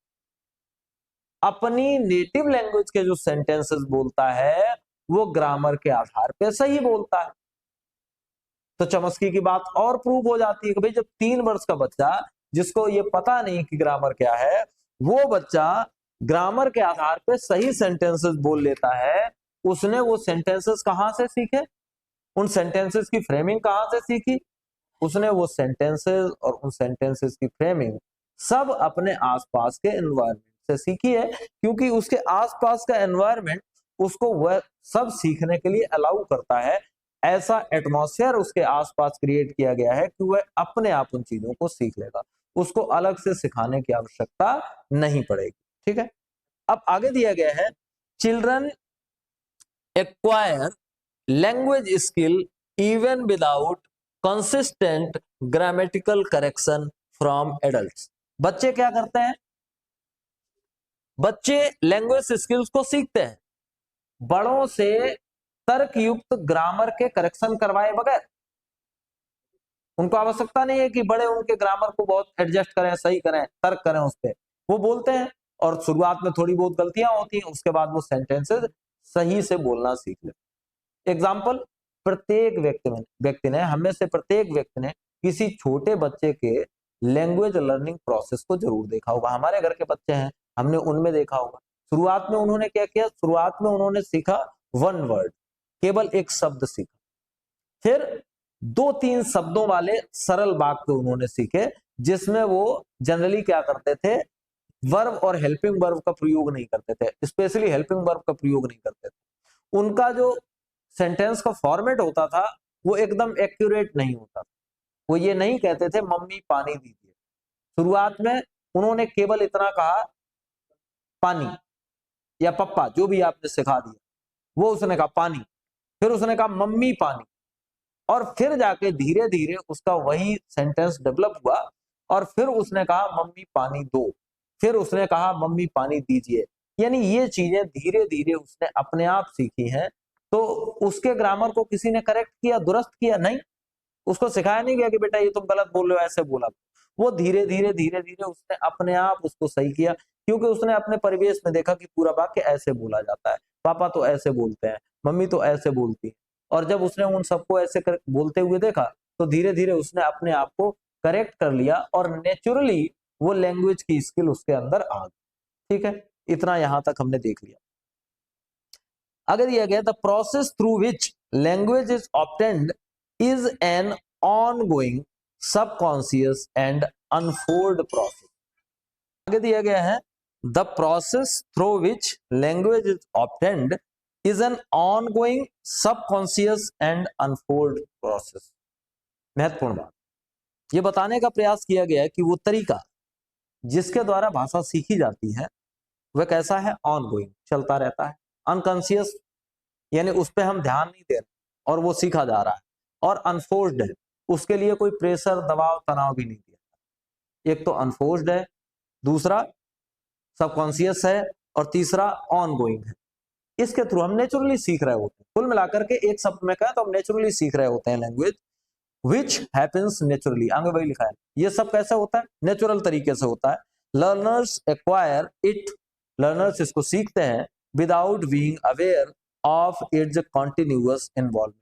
अपनी नेटिव लैंग्वेज के जो सेंटेंसेस बोलता है वो ग्रामर के आधार पे सही बोलता है। तो चॉम्स्की की बात और प्रूव हो जाती है कि भाई जब 3 वर्ष का बच्चा, जिसको ये पता नहीं कि ग्रामर क्या है, वो बच्चा ग्रामर के आधार पे सही सेंटेंसेस बोल लेता है, उसने वो सेंटेंसेस कहां से सीखे? उन सेंटेंसेस की फ्रेमिंग कहां से सीखी? उसने वो सेंटेंसेस और उन सेंटेंसेस की फ्रेमिंग सब अपने आसपास के एनवायरनमेंट से सीखी है, क्योंकि उसके आसपास का एनवायरनमेंट उसको वह सब सीखने के लिए अलाउ करता है। ऐसा एटमॉस्फेयर उसके आसपास क्रिएट किया गया है कि वह अपने आप उन चीजों को सीख लेगा, उसको अलग से सिखाने की आवश्यकता नहीं पड़ेगी, ठीक है। अब आगे दिया गया है, children acquire language skill even without consistent grammatical correction from adults. बच्चे क्या करते हैं? बच्चे लैंग्वेज स्किल्स को सीखते हैं बड़ों से तर्कयुक्त ग्रामर के करेक्शन करवाए बगैर। उनको आवश्यकता नहीं है कि बड़े उनके ग्रामर को बहुत एडजस्ट करें, सही करें, तर्क करें उस पर। वो बोलते हैं और शुरुआत में थोड़ी बहुत गलतियां होती हैं, उसके बाद वो सेंटेंसेस सही से बोलना सीख लेते। एग्जाम्पल, प्रत्येक व्यक्ति ने हम में से प्रत्येक व्यक्ति ने किसी छोटे बच्चे के लैंग्वेज लर्निंग प्रोसेस को जरूर देखा होगा। हमारे घर के बच्चे हैं, हमने उनमें देखा होगा। शुरुआत में उन्होंने क्या किया, शुरुआत में उन्होंने सीखा वन वर्ड, केवल एक शब्द सीखा, फिर 2-3 शब्दों वाले सरल वाक्य उन्होंने सीखे, जिसमें वो जनरली क्या करते थे, वर्ब और हेल्पिंग वर्ब का प्रयोग नहीं करते थे, स्पेशली हेल्पिंग वर्ब का प्रयोग नहीं करते थे। उनका जो सेंटेंस का फॉर्मेट होता था वो एकदम एक्यूरेट नहीं होता था। वो ये नहीं कहते थे मम्मी पानी दीजिए। शुरुआत में उन्होंने केवल इतना कहा पानी या पप्पा, जो भी आपने सिखा दिया, वो उसने कहा पानी, फिर उसने कहा मम्मी पानी, और फिर जाके धीरे धीरे उसका वही सेंटेंस डेवलप हुआ, और फिर उसने कहा मम्मी पानी दो, फिर उसने कहा मम्मी पानी दीजिए। यानी ये चीजें धीरे धीरे उसने अपने आप सीखी हैं। तो उसके ग्रामर को किसी ने करेक्ट किया, दुरुस्त किया? नहीं। उसको सिखाया नहीं गया कि बेटा ये तुम गलत बोल रहे हो, ऐसे बोला। वो धीरे धीरे उसने अपने आप उसको सही किया, क्योंकि उसने अपने परिवेश में देखा कि पूरा वाक्य ऐसे बोला जाता है, पापा तो ऐसे बोलते हैं, मम्मी तो ऐसे बोलती है। और जब उसने उन सबको ऐसे बोलते हुए देखा, तो धीरे धीरे उसने अपने आप को करेक्ट कर लिया, और नेचुरली वो लैंग्वेज की स्किल उसके अंदर आ गई। ठीक है, इतना यहां तक हमने देख लिया। अगर दिया गया the process through which language is obtained is an ongoing subconscious and unfold process. आगे दिया गया है the process through which language is obtained is an ongoing subconscious and unfold process. महत्वपूर्ण बात, ये बताने का प्रयास किया गया है कि वो तरीका जिसके द्वारा भाषा सीखी जाती है वह कैसा है, ऑनगोइंग, चलता रहता है, अनकॉन्शियस यानी उस पर हम ध्यान नहीं दे रहे और वो सीखा जा रहा है, और अनफोर्स्ड है, उसके लिए कोई प्रेशर, दबाव, तनाव भी नहीं दिया। एक तो अनफोर्स्ड है, दूसरा सबकॉन्शियस है, और तीसरा ऑनगोइंग है। इसके थ्रू हम नेचुरली सीख रहे होते हैं। कुल मिलाकर के एक शब्द में कहें तो हम नेचुरली सीख रहे होते हैं लैंग्वेज, विच हैपेंस नेचुरली। आगे वही लिखा है, ये सब कैसे होता है, नेचुरल तरीके से होता है। लर्नर्स एक्वायर इट, लर्नर्स इसको सीखते हैं without being aware of its continuous involvement.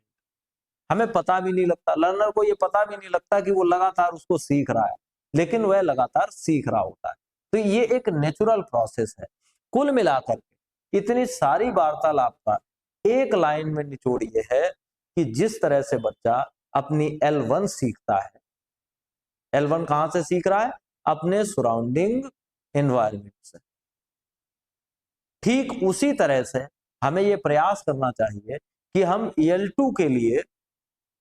हमें पता भी नहीं लगता, लर्नर को ये पता भी नहीं लगता कि वो लगातार उसको सीख रहा है, लेकिन वह लगातार सीख रहा होता है। तो ये एक नेचुरल प्रोसेस है। कुल मिलाकर इतनी सारी वार्तालाप का एक लाइन में निचोड़ ये है कि जिस तरह से बच्चा अपनी L1 सीखता है, L1 कहां से सीख रहा है, अपने सराउंडिंग एनवायरनमेंट से, ठीक उसी तरह से हमें यह प्रयास करना चाहिए कि हम L2 के लिए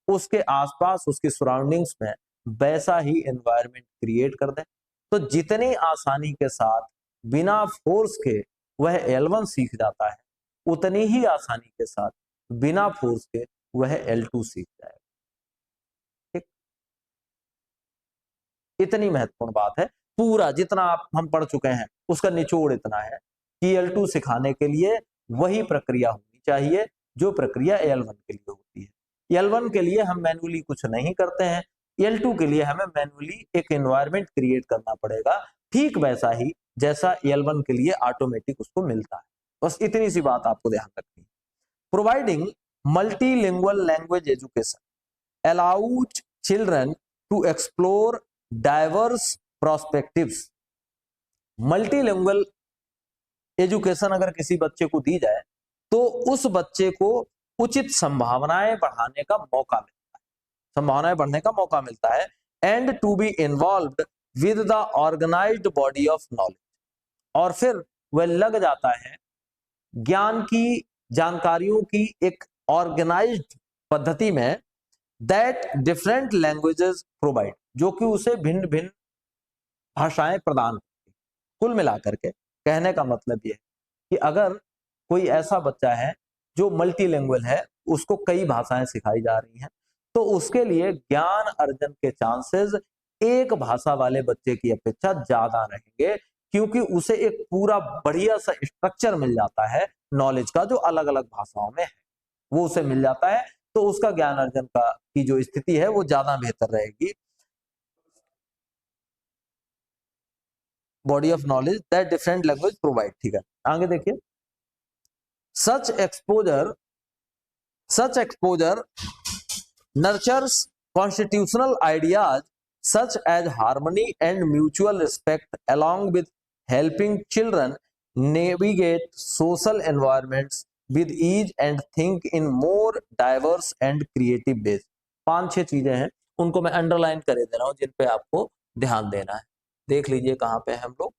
उसके आसपास, उसकी सराउंडिंग्स में वैसा ही एनवायरनमेंट क्रिएट कर दें। तो जितनी आसानी के साथ बिना फोर्स के वह L1 सीख जाता है, उतनी ही आसानी के साथ बिना फोर्स के वह L2 सीख जाएगा। ठीक, इतनी महत्वपूर्ण बात है। पूरा जितना हम पढ़ चुके हैं उसका निचोड़ इतना है कि L2 सिखाने के लिए वही प्रक्रिया होनी चाहिए जो प्रक्रिया L1 के लिए होती है। L1 के लिए हम मैन्युअली कुछ नहीं करते हैं, L2 के लिए हमें मैन्युअली एक एनवायरनमेंट क्रिएट करना पड़ेगा, ठीक वैसा ही जैसा L1 के लिए ऑटोमेटिक उसको मिलता है। बस इतनी सी बात आपको ध्यान रखनी है। Providing multilingual language education allows children to explore diverse prospectives. Multilingual education अगर किसी बच्चे को दी जाए तो उस बच्चे को उचित संभावनाएं बढ़ाने का मौका मिलता है, संभावनाएं बढ़ने का मौका मिलता है, and to be involved with the organised body of knowledge. और फिर वह लग जाता है ज्ञान की, जानकारियों की एक ऑर्गेनाइज्ड पद्धति में, दैट डिफरेंट लैंग्वेजेस प्रोवाइड, जो कि उसे भिन्न भिन्न भाषाएं प्रदान करती। कुल मिलाकर के कहने का मतलब यह है कि अगर कोई ऐसा बच्चा है जो मल्टीलिंगुअल है, उसको कई भाषाएं सिखाई जा रही हैं, तो उसके लिए ज्ञान अर्जन के चांसेस एक भाषा वाले बच्चे की अपेक्षा ज्यादा रहेंगे, क्योंकि उसे एक पूरा बढ़िया सा स्ट्रक्चर मिल जाता है नॉलेज का, जो अलग अलग भाषाओं में है वो उसे मिल जाता है। तो उसका ज्ञान अर्जन का की जो स्थिति है वो ज्यादा बेहतर रहेगी। Body of knowledge that different language provide. ठीक है, आगे देखिए, सच exposure nurtures constitutional ideas such as harmony and mutual respect, along with helping children navigate social environments with ease and think in more diverse and creative ways। 5-6 चीजें हैं, उनको मैं अंडरलाइन करे दे रहा हूं, जिन पे आपको ध्यान देना है। देख लीजिए कहां पे है हम लोग,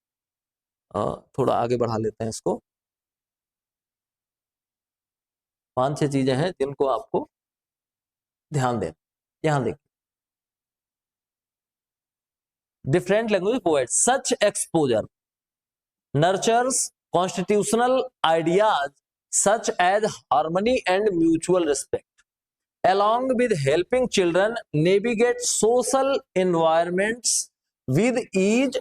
थोड़ा आगे बढ़ा लेते हैं इसको। 5-6 चीजें हैं जिनको आपको ध्यान देना। यहां देखिए, different language provides such exposure nurtures constitutional ideas such as harmony and mutual respect, along with helping children navigate social environments with ease,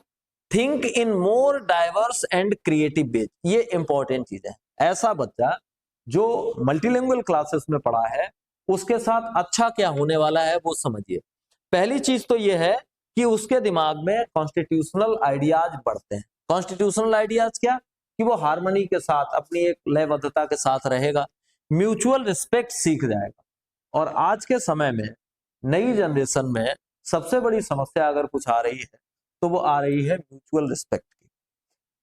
think in more diverse and creative ways। ये इंपॉर्टेंट चीज है। ऐसा बच्चा जो मल्टीलिंगुअल क्लासेस में पढ़ा है उसके साथ अच्छा क्या होने वाला है वो समझिए। पहली चीज तो ये है कि उसके दिमाग में कॉन्स्टिट्यूशनल आइडियाज बढ़ते हैं। कॉन्स्टिट्यूशनल आइडियाज क्या, कि वो हार्मनी के साथ अपनी एक लयबद्धता के साथ रहेगा, म्यूचुअल रिस्पेक्ट सीख जाएगा। और आज के समय में नई जनरेशन में सबसे बड़ी समस्या अगर कुछ आ रही है तो वो आ रही है म्यूचुअल रिस्पेक्ट की।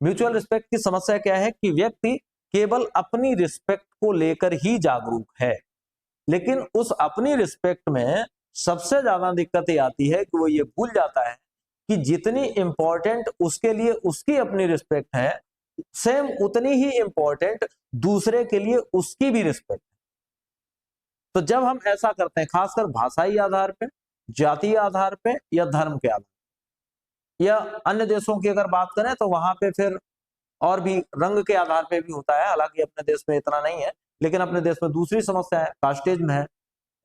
म्यूचुअल रिस्पेक्ट की समस्या क्या है कि व्यक्ति केवल अपनी रिस्पेक्ट को लेकर ही जागरूक है, लेकिन उस अपनी रिस्पेक्ट में सबसे ज्यादा दिक्कत ये आती है कि वो ये भूल जाता है कि जितनी इंपॉर्टेंट उसके लिए उसकी अपनी रिस्पेक्ट है, सेम उतनी ही इंपॉर्टेंट दूसरे के लिए उसकी भी रिस्पेक्ट है। तो जब हम ऐसा करते हैं, खासकर भाषाई आधार पे, जातीय आधार पे या धर्म के आधार पे, या अन्य देशों की अगर बात करें तो वहां पे फिर और भी रंग के आधार पे भी होता है। हालांकि अपने देश में इतना नहीं है, लेकिन अपने देश में दूसरी समस्या है, कास्टेज में है,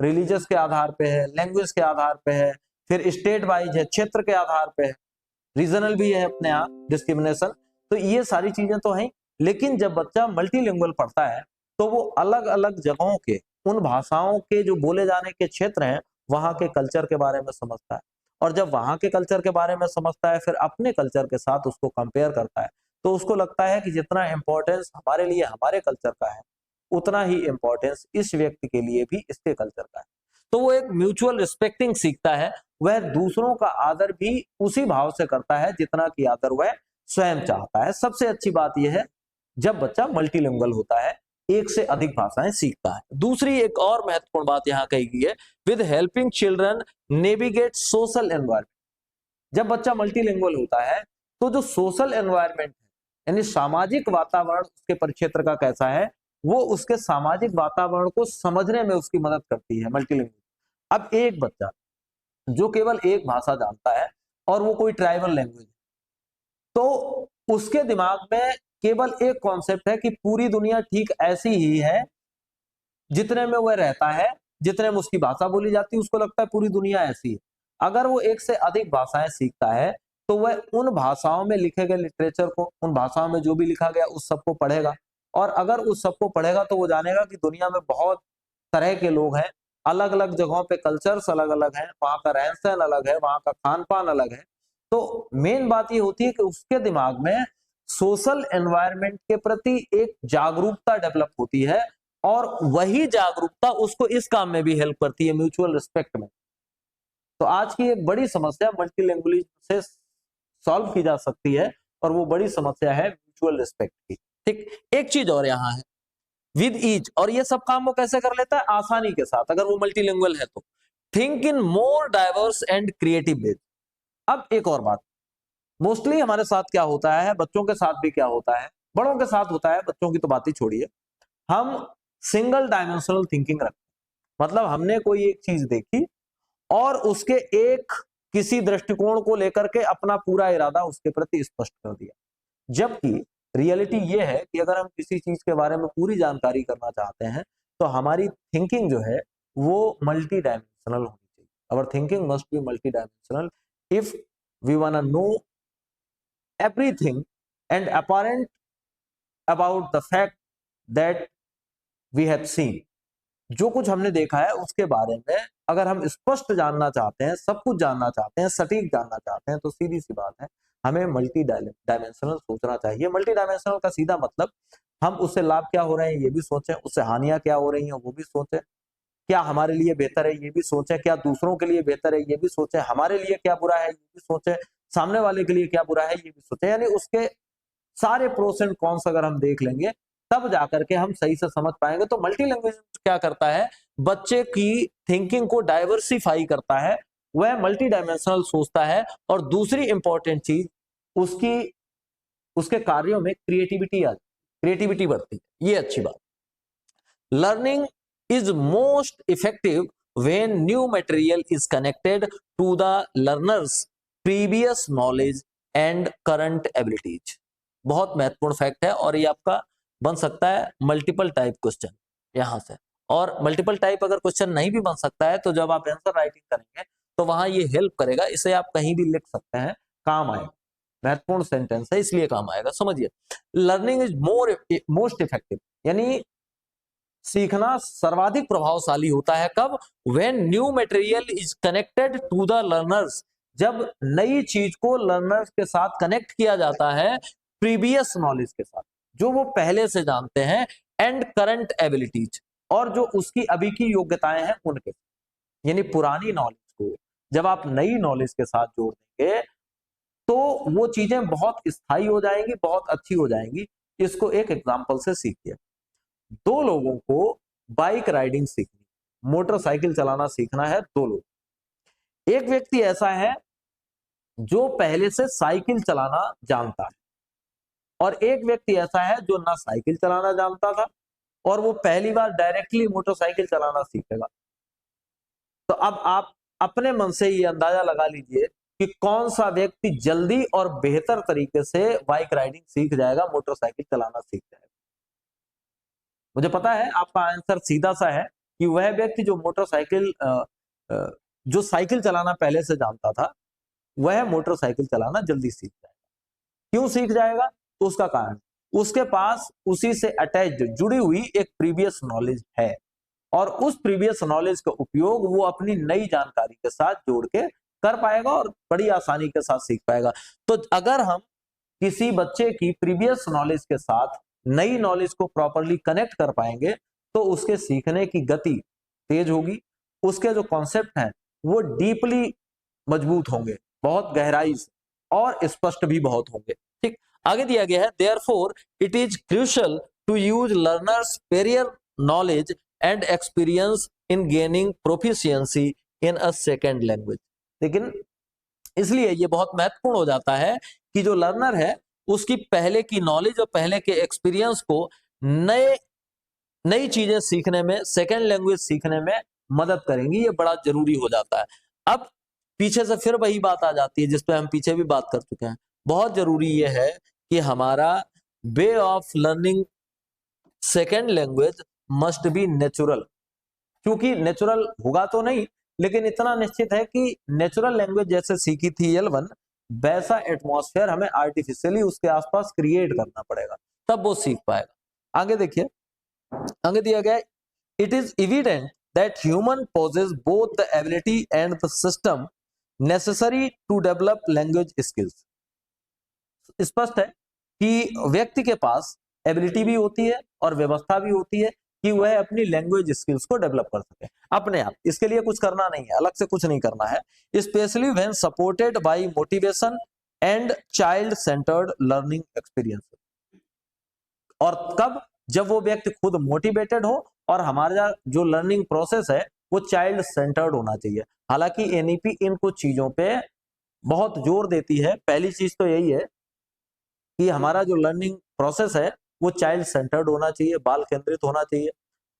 रिलीजियस के आधार पे है, लैंग्वेज के आधार पे है, फिर स्टेट वाइज है, क्षेत्र के आधार पे है, रीजनल भी है अपने यहाँ डिस्क्रिमिनेशन। तो ये सारी चीजें तो हैं, लेकिन जब बच्चा मल्टीलिंगुअल पढ़ता है तो वो अलग अलग जगहों के, उन भाषाओं के जो बोले जाने के क्षेत्र हैं वहां के कल्चर के बारे में समझता है। और जब वहां के कल्चर के बारे में समझता है, फिर अपने कल्चर के साथ उसको कंपेयर करता है, तो उसको लगता है कि जितना इंपॉर्टेंस हमारे लिए हमारे कल्चर का है, उतना ही इंपॉर्टेंस इस व्यक्ति के लिए भी इसके कल्चर का है। तो वो एक म्यूचुअल रिस्पेक्टिंग सीखता है, वह दूसरों का आदर भी उसी भाव से करता है जितना कि आदर वह स्वयं चाहता है। सबसे अच्छी बात यह है जब बच्चा मल्टीलिंगुअल होता है, एक से अधिक भाषाएं सीखता है। दूसरी एक और महत्वपूर्ण बात यहां कही गई है, with helping children navigate social environment. जब बच्चा मल्टीलिंगुअल होता है तो जो सोशल एनवायरमेंट है, यानी सामाजिक वातावरण उसके परिक्षेत्र का कैसा है, वो उसके सामाजिक वातावरण को समझने में उसकी मदद करती है मल्टीलिंगुअल। अब एक बच्चा जो केवल एक भाषा जानता है और वो कोई ट्राइबल लैंग्वेज, तो उसके दिमाग में केवल एक कॉन्सेप्ट है कि पूरी दुनिया ठीक ऐसी ही है जितने में वह रहता है, जितने में उसकी भाषा बोली जाती है, उसको लगता है पूरी दुनिया ऐसी है। अगर वो एक से अधिक भाषाएं सीखता है तो वह उन भाषाओं में लिखे गए लिटरेचर को, उन भाषाओं में जो भी लिखा गया उस सबको पढ़ेगा, और अगर उस सबको पढ़ेगा तो वो जानेगा कि दुनिया में बहुत तरह के लोग हैं, अलग अलग जगहों पे कल्चर्स अलग अलग हैं, वहां का रहन सहन अलग है, वहां का खान पान अलग है। तो मेन बात ये होती है कि उसके दिमाग में सोशल एनवायरनमेंट के प्रति एक जागरूकता डेवलप होती है, और वही जागरूकता उसको इस काम में भी हेल्प करती है, म्यूचुअल रिस्पेक्ट में। तो आज की एक बड़ी समस्या मल्टीलैंग्वेज से सॉल्व की जा सकती है, और वो बड़ी समस्या है म्यूचुअल रिस्पेक्ट की। ठीक, एक चीज और यहाँ है, विद ईज, और ये सब काम वो कैसे कर लेता है, आसानी के साथ, अगर वो मल्टीलिंगुअल है तो। Think in more diverse and creative ways. अब एक और बात, मोस्टली हमारे साथ क्या होता है, बच्चों के साथ भी क्या होता है, बड़ों के साथ होता है, बच्चों की तो बात ही छोड़िए, हम सिंगल डायमेंशनल थिंकिंग रखते हैं। मतलब हमने कोई एक चीज देखी और उसके एक किसी दृष्टिकोण को लेकर के अपना पूरा इरादा उसके प्रति स्पष्ट कर दिया, जबकि रियलिटी ये है कि अगर हम किसी चीज के बारे में पूरी जानकारी करना चाहते हैं तो हमारी थिंकिंग जो है वो मल्टी डायमेंशनल होनी चाहिए। Our thinking must be multi dimensional if we want to know everything and apparent about the fact that we have seen. जो कुछ हमने देखा है उसके बारे में अगर हम स्पष्ट जानना चाहते हैं, सब कुछ जानना चाहते हैं, सटीक जानना चाहते हैं, तो सीधी सी बात है हमें मल्टी डायमेंशनल सोचना चाहिए। मल्टी डायमेंशनल का सीधा मतलब हम उससे लाभ क्या हो रहे हैं ये भी सोचें, उससे हानियां क्या हो रही हैं वो भी सोचें, क्या हमारे लिए बेहतर है ये भी सोचें, क्या दूसरों के लिए बेहतर है ये भी सोचें, हमारे लिए क्या बुरा है ये भी सोचें, सामने वाले के लिए क्या बुरा है ये भी सोचें। यानी उसके सारे प्रोस एंड कॉन्स अगर हम देख लेंगे तब जाकर के हम सही से समझ पाएंगे। तो मल्टी लैंग्वेज क्या करता है, बच्चे की थिंकिंग को डाइवर्सिफाई करता है, वह मल्टी डायमेंशनल सोचता है। और दूसरी इंपॉर्टेंट चीज उसकी उसके कार्यों में क्रिएटिविटी बढ़ती है, ये अच्छी बात। Learning is most effective when new material is connected to the learner's previous knowledge and current abilities। बहुत महत्वपूर्ण फैक्ट है और ये आपका बन सकता है मल्टीपल टाइप क्वेश्चन यहां से। और मल्टीपल टाइप अगर क्वेश्चन नहीं भी बन सकता है तो जब आप आंसर राइटिंग करेंगे तो वहां ये हेल्प करेगा, इसे आप कहीं भी लिख सकते हैं, काम आएगा। महत्वपूर्ण सेंटेंस है इसलिए काम आएगा, समझिए। लर्निंग इज मोस्ट इफेक्टिव यानी सीखना सर्वाधिक प्रभावशाली होता है कब, when new material is connected to the learners, जब नई चीज को लर्नर्स के साथ कनेक्ट किया जाता है प्रीवियस नॉलेज के साथ, जो वो पहले से जानते हैं, एंड करंट एबिलिटीज, और जो उसकी अभी की योग्यताएं हैं उनके, यानी पुरानी नॉलेज को जब आप नई नॉलेज के साथ जोड़ देंगे तो वो चीजें बहुत स्थायी हो जाएंगी, बहुत अच्छी हो जाएंगी। इसको एक एग्जाम्पल से सीखिए। दो लोगों को बाइक राइडिंग सीखनी, मोटरसाइकिल चलाना सीखना है, दो लोग। एक व्यक्ति ऐसा है जो पहले से साइकिल चलाना जानता है और एक व्यक्ति ऐसा है जो ना साइकिल चलाना जानता था और वो पहली बार डायरेक्टली मोटरसाइकिल चलाना सीखेगा। तो अब आप अपने मन से ये अंदाजा लगा लीजिए कि कौन सा व्यक्ति जल्दी और बेहतर तरीके से बाइक राइडिंग सीख जाएगा, मोटरसाइकिल चलाना सीख जाएगा। मुझे पता है आपका आंसर सीधा सा है कि वह व्यक्ति जो मोटरसाइकिल जो साइकिल चलाना पहले से जानता था वह मोटरसाइकिल चलाना जल्दी सीख जाएगा। क्यों सीख जाएगा? तो उसका कारण उसके पास उसी से अटैच्ड जुड़ी हुई एक प्रीवियस नॉलेज है और उस प्रीवियस नॉलेज का उपयोग वो अपनी नई जानकारी के साथ जोड़ के कर पाएगा और बड़ी आसानी के साथ सीख पाएगा। तो अगर हम किसी बच्चे की प्रीवियस नॉलेज के साथ नई नॉलेज को प्रॉपरली कनेक्ट कर पाएंगे तो उसके सीखने की गति तेज होगी, उसके जो कॉन्सेप्ट हैं वो डीपली मजबूत होंगे, बहुत गहराई से, और स्पष्ट भी बहुत होंगे। ठीक, आगे दिया गया है therefore it is crucial to use learners prior knowledge and experience in gaining proficiency in a second language. लेकिन इसलिए ये बहुत महत्वपूर्ण हो जाता है कि जो लर्नर है उसकी पहले की नॉलेज और पहले के एक्सपीरियंस को नई चीजें सीखने में, सेकेंड लैंग्वेज सीखने में मदद करेंगी। ये बड़ा जरूरी हो जाता है। अब पीछे से फिर वही बात आ जाती है जिस पे हम पीछे भी बात कर चुके हैं। बहुत जरूरी ये है कि हमारा way of learning second language must be natural. क्योंकि नेचुरल होगा तो नहीं, लेकिन इतना निश्चित है कि नेचुरल लैंग्वेज जैसे सीखी थी L1 वैसा एटमॉस्फेयर हमें आर्टिफिशियली उसके आसपास क्रिएट करना पड़ेगा, तब वो सीख पाएगा। आगे देखिए, आगे दिया गया it is evident that human possess both the ability and the system necessary to develop language skills. स्पष्ट है कि व्यक्ति के पास एबिलिटी भी होती है और व्यवस्था भी होती है कि वह अपनी लैंग्वेज स्किल्स को डेवलप कर सके अपने आप। इसके लिए कुछ करना नहीं है, अलग से कुछ नहीं करना है। Specially when supported by motivation and child centred learning experience. और कब? जब वो व्यक्ति खुद मोटिवेटेड हो और हमारा जो लर्निंग प्रोसेस है वो चाइल्ड सेंटर्ड होना चाहिए। हालांकि एनईपी इन कुछ चीजों पे बहुत जोर देती है। पहली चीज तो यही है कि हमारा जो लर्निंग प्रोसेस है वो चाइल्ड सेंटर्ड होना चाहिए, बाल केंद्रित होना चाहिए।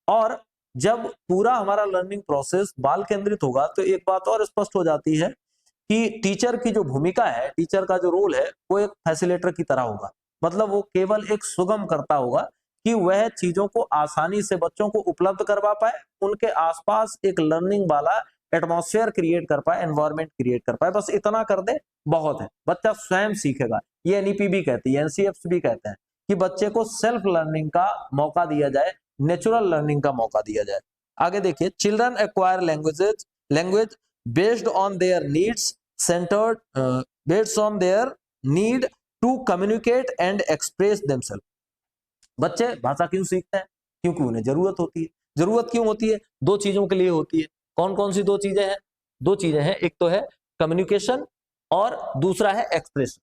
और जब पूरा हमारा लर्निंग प्रोसेस बाल केंद्रित होगा तो एक बात और स्पष्ट हो जाती है कि टीचर की जो भूमिका है, टीचर का जो रोल है वो एक फैसिलिटेटर की तरह होगा। मतलब वो केवल एक सुगम करता होगा कि वह चीजों को आसानी से बच्चों को उपलब्ध करवा पाए, उनके आसपास एक लर्निंग वाला एटमॉस्फेयर क्रिएट कर पाए, एनवायरमेंट क्रिएट कर पाए। बस इतना कर दे बहुत है, बच्चा स्वयं सीखेगा। ये एनईपी भी कहती है, एनसीएफ भी कहते हैं कि बच्चे को सेल्फ लर्निंग का मौका दिया जाए, नेचुरल लर्निंग का मौका दिया जाए। आगे देखिए, children acquire language based on their needs centered based on their need to communicate and express themself. बच्चे भाषा क्यों सीखते हैं? क्योंकि उन्हें जरूरत होती है। जरूरत क्यों होती है? दो चीजों के लिए होती है। कौन कौन सी दो चीजें हैं? दो चीजें हैं, एक तो है कम्युनिकेशन और दूसरा है एक्सप्रेशन।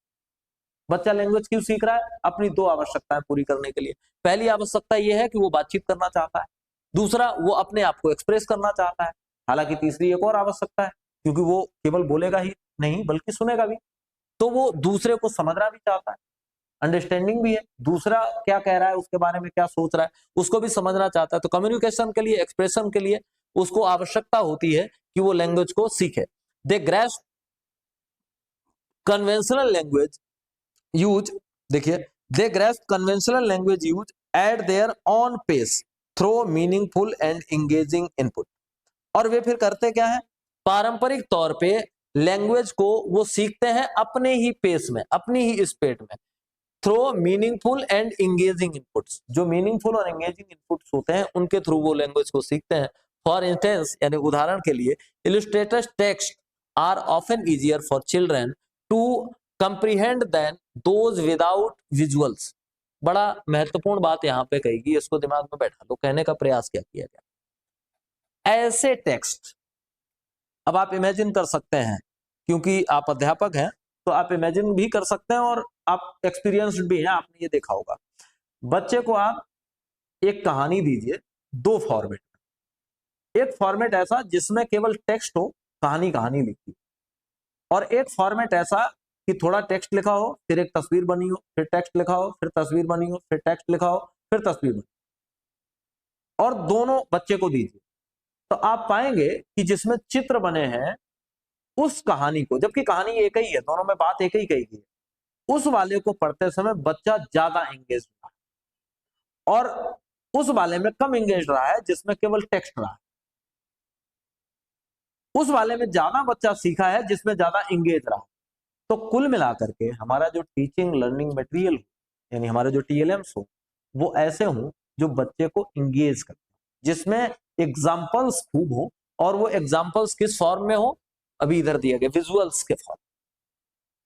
बच्चा लैंग्वेज क्यों सीख रहा है? अपनी दो आवश्यकताएं पूरी करने के लिए। पहली आवश्यकता यह है कि वो बातचीत करना चाहता है, दूसरा वो अपने आप को एक्सप्रेस करना चाहता है। हालांकि तीसरी एक और आवश्यकता है, क्योंकि वो केवल बोलेगा ही नहीं बल्कि सुनेगा भी, तो वो दूसरे को समझना भी चाहता है, अंडरस्टैंडिंग भी है, दूसरा क्या कह रहा है उसके बारे में क्या सोच रहा है उसको भी समझना चाहता है। तो कम्युनिकेशन के लिए, एक्सप्रेशन के लिए उसको आवश्यकता होती है कि वो लैंग्वेज को सीखे। They grasp conventional language use, देखिए, they grasp conventional language use at their own pace through meaningful and engaging input. और वे फिर करते क्या है? पारंपरिक तौर पे लैंग्वेज को वो सीखते हैं अपने ही पेस में, अपनी ही स्पीड में, through meaningful and engaging inputs. जो मीनिंगफुल और इंगेजिंग इनपुट्स होते हैं उनके थ्रू वो लैंग्वेज को सीखते हैं। फॉर इंस्टेंस, यानी उदाहरण के लिए, illustrated text are often easier for children to comprehend than those without visuals. बड़ा महत्वपूर्ण बात यहाँ पे कही, इसको दिमाग में बैठा लो। कहने का प्रयास क्या किया गया? ऐसे टेक्स्ट, अब आप इमेजिन कर सकते हैं, क्योंकि आप अध्यापक हैं तो आप इमेजिन भी कर सकते हैं और आप एक्सपीरियंस्ड भी हैं, आपने ये देखा होगा। बच्चे को आप एक कहानी दीजिए दो फॉर्मेट में, एक फॉर्मेट ऐसा जिसमें केवल टेक्स्ट हो, कहानी कहानी लिखी, और एक फॉर्मेट ऐसा कि थोड़ा टेक्स्ट लिखा हो, फिर एक तस्वीर बनी हो, फिर टेक्स्ट लिखा हो, फिर तस्वीर बनी हो, फिर टेक्स्ट लिखा हो, फिर तस्वीर बनी, और दोनों बच्चे को दीजिए, तो आप पाएंगे कि जिसमें चित्र बने हैं उस कहानी को, जबकि कहानी एक ही है, दोनों में बात एक ही कही गई है, उस वाले को पढ़ते समय बच्चा ज्यादा एंगेज रहा है और उस वाले में कम एंगेज रहा है जिसमें केवल टेक्स्ट रहा है। उस वाले में ज्यादा बच्चा सीखा है जिसमें ज्यादा एंगेज रहा। तो कुल मिलाकर के हमारा जो टीचिंग लर्निंग मटेरियल, यानी हमारे जो टीएलएम्स हो, वो ऐसे हो जो बच्चे को इंगेज करते, जिसमें एग्जाम्पल्स खूब हो, और वो एग्जाम्पल्स किस फॉर्म में हो? अभी इधर दिया गया विजुअल्स के फॉर्म,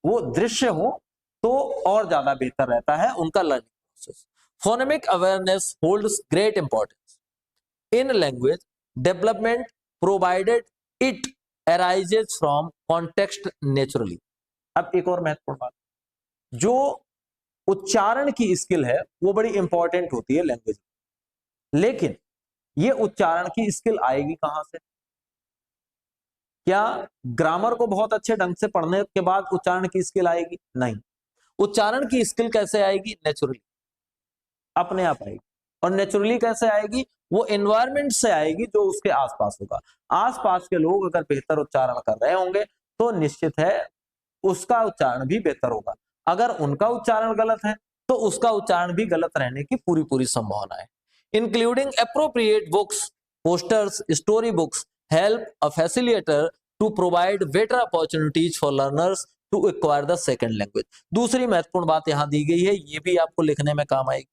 वो दृश्य हो तो और ज्यादा बेहतर रहता है उनका learning process. Phonemic awareness holds great importance in language development provided it arises from context naturally. अब एक और महत्वपूर्ण बात, जो उच्चारण की स्किल है वो बड़ी इंपॉर्टेंट होती है लैंग्वेज में, लेकिन ये उच्चारण की स्किल आएगी कहां से? क्या ग्रामर को बहुत अच्छे ढंग से पढ़ने के बाद उच्चारण की स्किल आएगी? नहीं। उच्चारण की स्किल कैसे आएगी? नेचुरली, अपने आप आएगी। और नेचुरली कैसे आएगी? वो एनवायरनमेंट से आएगी जो उसके आसपास होगा। आसपास के लोग अगर बेहतर उच्चारण कर रहे होंगे तो निश्चित है उसका उच्चारण भी बेहतर होगा। अगर उनका उच्चारण गलत है तो उसका उच्चारण भी गलत रहने की पूरी पूरी संभावना है। Including appropriate books, posters, story books help a facilitator to provide better opportunities for learners to acquire the second language. दूसरी महत्वपूर्ण बात यहां दी गई है, ये भी आपको लिखने में काम आएगी,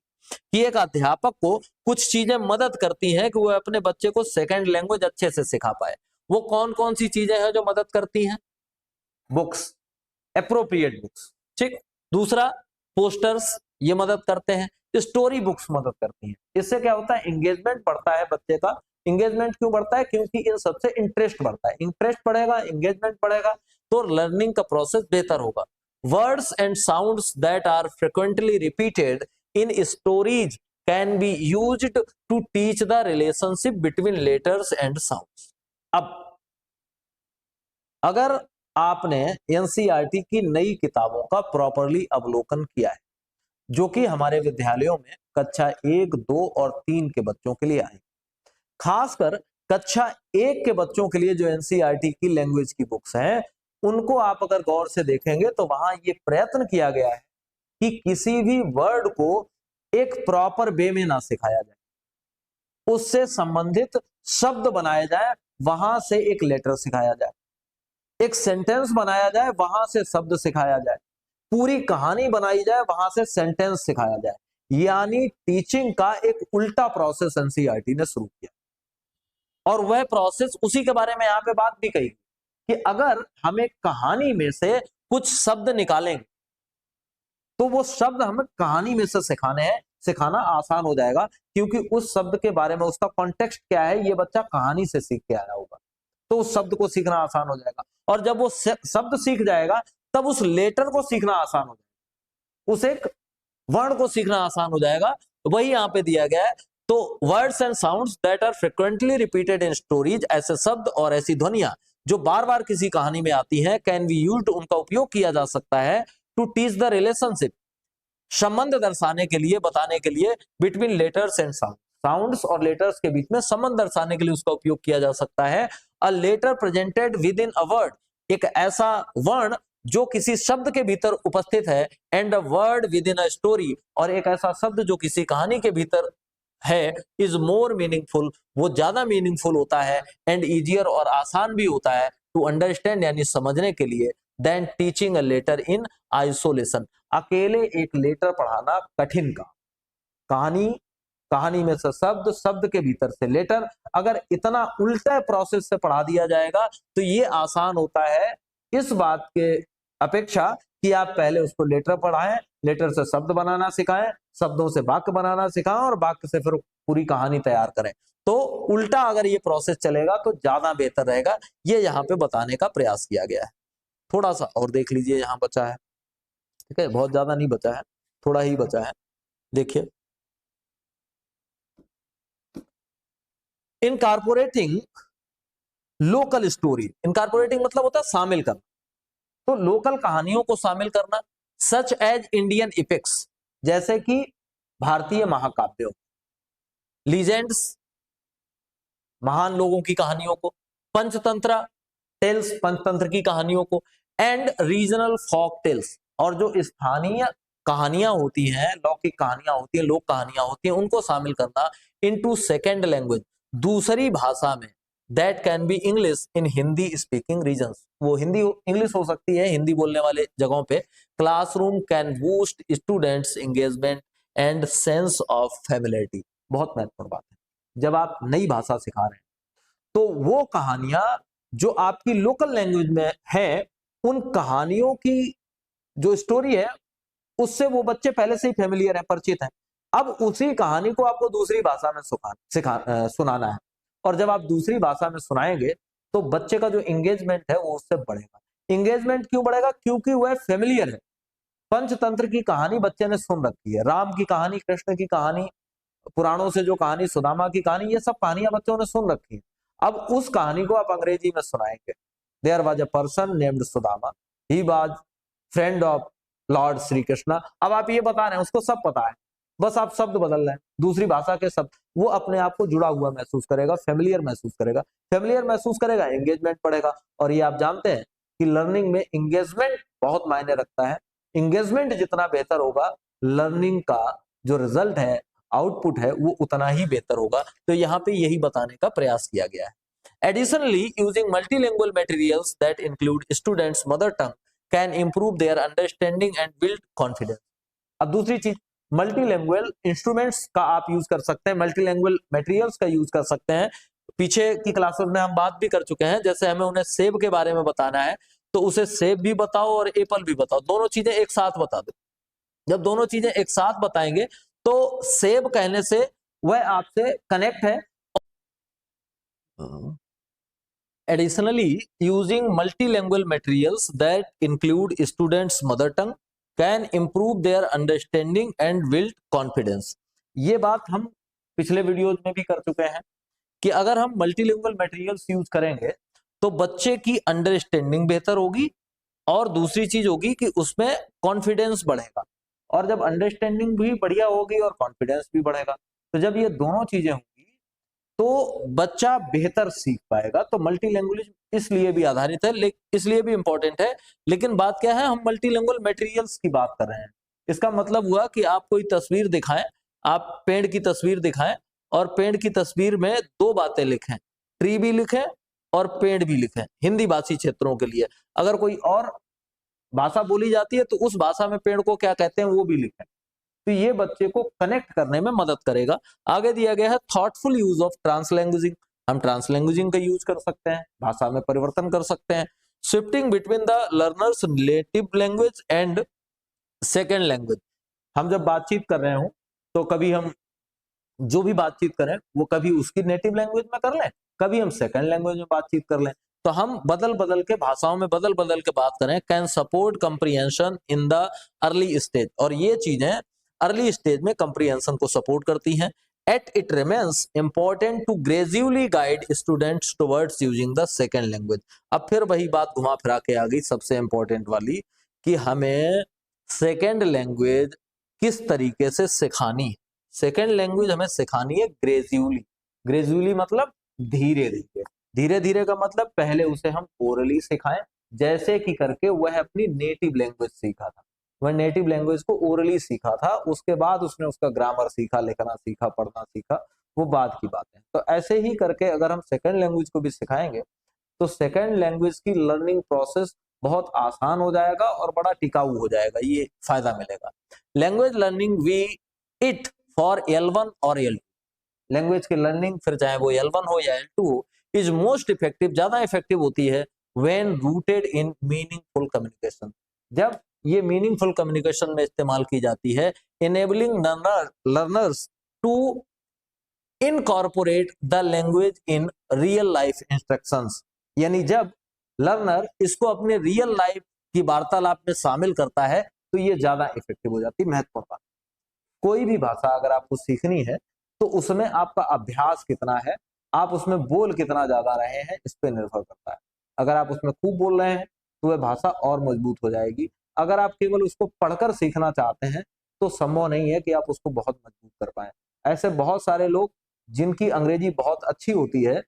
कि एक अध्यापक को कुछ चीजें मदद करती हैं कि वो अपने बच्चे को सेकंड लैंग्वेज अच्छे से सिखा पाए। वो कौन कौन सी चीजें हैं जो मदद करती हैं? बुक्स, एप्रोप्रिएट बुक्स, ठीक। दूसरा, पोस्टर्स, ये मदद करते हैं। स्टोरी बुक्स मदद करती हैं। इससे क्या होता है? एंगेजमेंट बढ़ता है बच्चे का। एंगेजमेंट क्यों बढ़ता है? क्योंकि इन सबसे इंटरेस्ट बढ़ता है। इंटरेस्ट बढ़ेगा, एंगेजमेंट बढ़ेगा, तो लर्निंग का प्रोसेस बेहतर होगा। Words and sounds that are frequently repeated in stories can be used to teach the relationship between letters and sounds. अब अगर आपने एनसीईआरटी की नई किताबों का प्रॉपरली अवलोकन किया है, जो कि हमारे विद्यालयों में कक्षा 1, 2 और 3 के बच्चों के लिए आई, खासकर कक्षा 1 के बच्चों के लिए जो एनसीईआरटी की लैंग्वेज की बुक्स हैं, उनको आप अगर गौर से देखेंगे तो वहां ये प्रयत्न किया गया है कि किसी भी वर्ड को एक प्रॉपर वे में ना सिखाया जाए, उससे संबंधित शब्द बनाए जाए, वहां से एक लेटर सिखाया जाए, एक सेंटेंस बनाया जाए, वहां से शब्द सिखाया जाए, पूरी कहानी बनाई जाए, वहां से सेंटेंस सिखाया जाए। यानी टीचिंग का एक उल्टा प्रोसेस एनसीईआरटी ने शुरू किया, और वह प्रोसेस, उसी के बारे में यहां पे बात भी कही कि अगर हम एक कहानी में से कुछ शब्द निकालेंगे तो वो शब्द हमें कहानी में से सिखाने हैं, सिखाना आसान हो जाएगा, क्योंकि उस शब्द के बारे में उसका कॉन्टेक्स्ट क्या है ये बच्चा कहानी से सीख के आया होगा, तो उस शब्द को सीखना आसान हो जाएगा। और जब वो शब्द सीख जाएगा तब उस लेटर को सीखना आसान हो जाएगा, उस एक वर्ण को सीखना आसान हो जाएगा। वही यहाँ पे दिया गया है। तो words and sounds that are frequently repeated in stories, ऐसे शब्द और ऐसी ध्वनियां जो बार बार किसी कहानी में आती हैं, कैन बी यूज्ड, उनका उपयोग किया जा सकता है, टू टीच द रिलेशनशिप, संबंध दर्शाने के लिए, बताने के लिए, between letters and sound, sounds और लेटर्स के बीच में संबंध दर्शाने के लिए उसका उपयोग किया जा सकता है। A letter presented with in a word, एक ऐसा वर्ण जो किसी शब्द के भीतर उपस्थित है, and a word with in a story, और एक ऐसा शब्द जो किसी कहानी के भीतर है, इज मोर मीनिंगफुल, वो ज्यादा मीनिंगफुल होता है, एंड इजियर, और आसान भी होता है, टू अंडरस्टैंड, यानी समझने के लिए, than teaching a letter in isolation, अकेले एक लेटर पढ़ाना कठिन का, कहानी में से शब्द, शब्द के भीतर से लेटर, अगर इतना उल्टा प्रोसेस से पढ़ा दिया जाएगा तो ये आसान होता है इस बात के अपेक्षा कि आप पहले उसको लेटर पढ़ाएं, लेटर से शब्द बनाना सिखाएं, शब्दों से वाक्य बनाना सिखाएं, और वाक्य से फिर पूरी कहानी तैयार करें। तो उल्टा अगर ये प्रोसेस चलेगा तो ज्यादा बेहतर रहेगा, ये यहाँ पे बताने का प्रयास किया गया है। थोड़ा सा और देख लीजिए, यहाँ बचा है, ठीक है, बहुत ज्यादा नहीं बचा है, थोड़ा ही बचा है, देखिए। इनकॉर्पोरेटिंग लोकल स्टोरी, इनकॉर्पोरेटिंग मतलब होता है शामिल करना, तो लोकल कहानियों को शामिल करना, सच एज इंडियन इपिक्स, जैसे कि भारतीय महाकाव्यों, लीजेंड्स, महान लोगों की कहानियों को, पंचतंत्र टेल्स, पंचतंत्र की कहानियों को, एंड रीजनल फॉक टेल्स, और जो स्थानीय कहानियां होती हैं, लौकिक कहानियां होती हैं, लोक कहानियां होती हैं, उनको शामिल करना इनटू सेकेंड लैंग्वेज, दूसरी भाषा में, that can be English in Hindi speaking regions, वो हिंदी इंग्लिश हो सकती है हिंदी बोलने वाले जगहों पे। Classroom can boost students engagement and sense of familiarity, बहुत महत्वपूर्ण बात है, जब आप नई भाषा सिखा रहे हैं तो वो कहानियां जो आपकी लोकल लैंग्वेज में है, उन कहानियों की जो स्टोरी है उससे वो बच्चे पहले से ही फेमिलियर है, परिचित है। अब उसी कहानी को आपको दूसरी भाषा में सुनाना है, और जब आप दूसरी भाषा में सुनाएंगे तो बच्चे का जो एंगेजमेंट है वो उससे बढ़ेगा। एंगेजमेंट क्यों बढ़ेगा? क्योंकि वह फेमिलियर है, पंचतंत्र की कहानी बच्चे ने सुन रखी है, राम की कहानी, कृष्ण की कहानी, पुराणों से जो कहानी, सुदामा की कहानी, ये सब कहानियां बच्चों ने सुन रखी है। अब उस कहानी को आप अंग्रेजी में सुनाएंगे। There was a person named Sudama, he was friend of lord Shri Krishna. अब आप ये बता रहे हैं, उसको सब पता है, बस आप शब्द बदल रहे हैं, दूसरी भाषा के शब्द, वो अपने आप को जुड़ा हुआ महसूस करेगा, फेमिलियर महसूस करेगा, फेमिलियर महसूस करेगा, एंगेजमेंट बढ़ेगा। और ये आप जानते हैं कि लर्निंग में एंगेजमेंट बहुत मायने रखता है। एंगेजमेंट जितना बेहतर होगा, लर्निंग का जो रिजल्ट है, आउटपुट है, वो उतना ही बेहतर होगा। तो यहाँ पे यही बताने का प्रयास किया गया है। Additionally, using multilingual materials that include students' mother tongue can improve their understanding and build confidence. अब दूसरी चीज, मल्टीलैंग्वेज इंस्ट्रूमेंट्स का आप यूज कर सकते हैं, मल्टीलैंग्वेज मटेरियल्स का यूज कर सकते हैं। पीछे की क्लासेस में हम बात भी कर चुके हैं, जैसे हमें उन्हें सेब के बारे में बताना है तो उसे सेब भी बताओ और एप्पल भी बताओ, दोनों चीजें एक साथ बता दो। जब दोनों चीजें एक साथ बताएंगे तो सेब कहने से वह आपसे कनेक्ट है। Additionally, using multilingual materials that include students' mother tongue can improve their understanding and build confidence. ये बात हम पिछले वीडियोज में भी कर चुके हैं कि अगर हम मल्टीलिंगुअल मटेरियल्स यूज करेंगे तो बच्चे की अंडरस्टैंडिंग बेहतर होगी, और दूसरी चीज होगी कि उसमें कॉन्फिडेंस बढ़ेगा, और जब अंडरस्टैंडिंग भी बढ़िया होगी और कॉन्फिडेंस भी बढ़ेगा, तो जब ये दोनों चीजें होंगी तो बच्चा बेहतर सीख पाएगा। तो मल्टीलैंग्वेज इसलिए भी आधारित है, इसलिए भी इंपॉर्टेंट है। लेकिन बात क्या है, हम मल्टीलैंग्वेज मटेरियल्स की बात कर रहे हैं। इसका मतलब हुआ कि आप कोई तस्वीर दिखाएं, आप पेड़ की तस्वीर दिखाएं और पेड़ की तस्वीर में दो बातें लिखें, ट्री भी लिखें और पेड़ भी लिखें, हिंदी भाषी क्षेत्रों के लिए। अगर कोई और भाषा बोली जाती है तो उस भाषा में पेड़ को क्या कहते हैं वो भी लिखें। तो ये बच्चे को कनेक्ट करने में मदद करेगा। आगे दिया गया है थॉटफुल यूज ऑफ ट्रांसलैंग्वेजिंग, हम ट्रांसलैंग्वेजिंग का यूज कर सकते हैं, भाषा में परिवर्तन कर सकते हैं। Shifting between the learners native language and second language, हम जब बातचीत कर रहे हो तो कभी हम जो भी बातचीत करें वो कभी उसकी नेटिव लैंग्वेज में कर लें, कभी हम सेकंड लैंग्वेज में बातचीत कर लें, तो हम बदल बदल के भाषाओं में बदल बदल के बात करें। Can support comprehension in the early stage, और ये चीजें अर्ली स्टेज में कंप्रीहेंशन को सपोर्ट करती हैं। At it remains important to gradually guide students towards using the second language. अब फिर वही बात घुमा फिरा के आ गई सबसे इंपॉर्टेंट वाली, कि हमें सेकेंड लैंग्वेज किस तरीके से सिखानी है। सेकेंड लैंग्वेज हमें सिखानी है ग्रेजुअली। ग्रेजुअली मतलब धीरे धीरे, धीरे धीरे का मतलब पहले उसे हम ओरली सिखाएं, जैसे कि करके वह अपनी नेटिव लैंग्वेज सीखा था, वह नेटिव लैंग्वेज को ओरली सीखा था, उसके बाद उसने उसका ग्रामर सीखा, लिखना सीखा, पढ़ना सीखा, वो बाद की बात है। तो ऐसे ही करके अगर हम सेकेंड लैंग्वेज को भी सिखाएंगे तो सेकेंड लैंग्वेज की लर्निंग प्रोसेस बहुत आसान हो जाएगा और बड़ा टिकाऊ हो जाएगा, ये फायदा मिलेगा। Language learning be it for L1 और L2, लैंग्वेज की लर्निंग फिर चाहे वो L1 हो या L2 हो, इज मोस्ट इफेक्टिव, ज्यादा इफेक्टिव होती है when rooted in meaningful communication, जब ये मीनिंगफुल कम्युनिकेशन में इस्तेमाल की जाती है। Enabling learners to incorporate the language in real life instructions, यानी जब लर्नर इसको अपने रियल लाइफ की वार्तालाप में शामिल करता है तो ये ज्यादा इफेक्टिव हो जाती है। महत्वपूर्ण बात, कोई भी भाषा अगर आपको सीखनी है तो उसमें आपका अभ्यास कितना है, आप उसमें बोल कितना ज्यादा रहे हैं, इस पर निर्भर करता है। अगर आप उसमें खूब बोल रहे हैं तो वह भाषा और मजबूत हो जाएगी। अगर आप केवल उसको पढ़कर सीखना चाहते हैं तो संभव नहीं है कि आप उसको बहुत मजबूत कर पाए। ऐसे बहुत सारे लोग जिनकी अंग्रेजी बहुत अच्छी होती है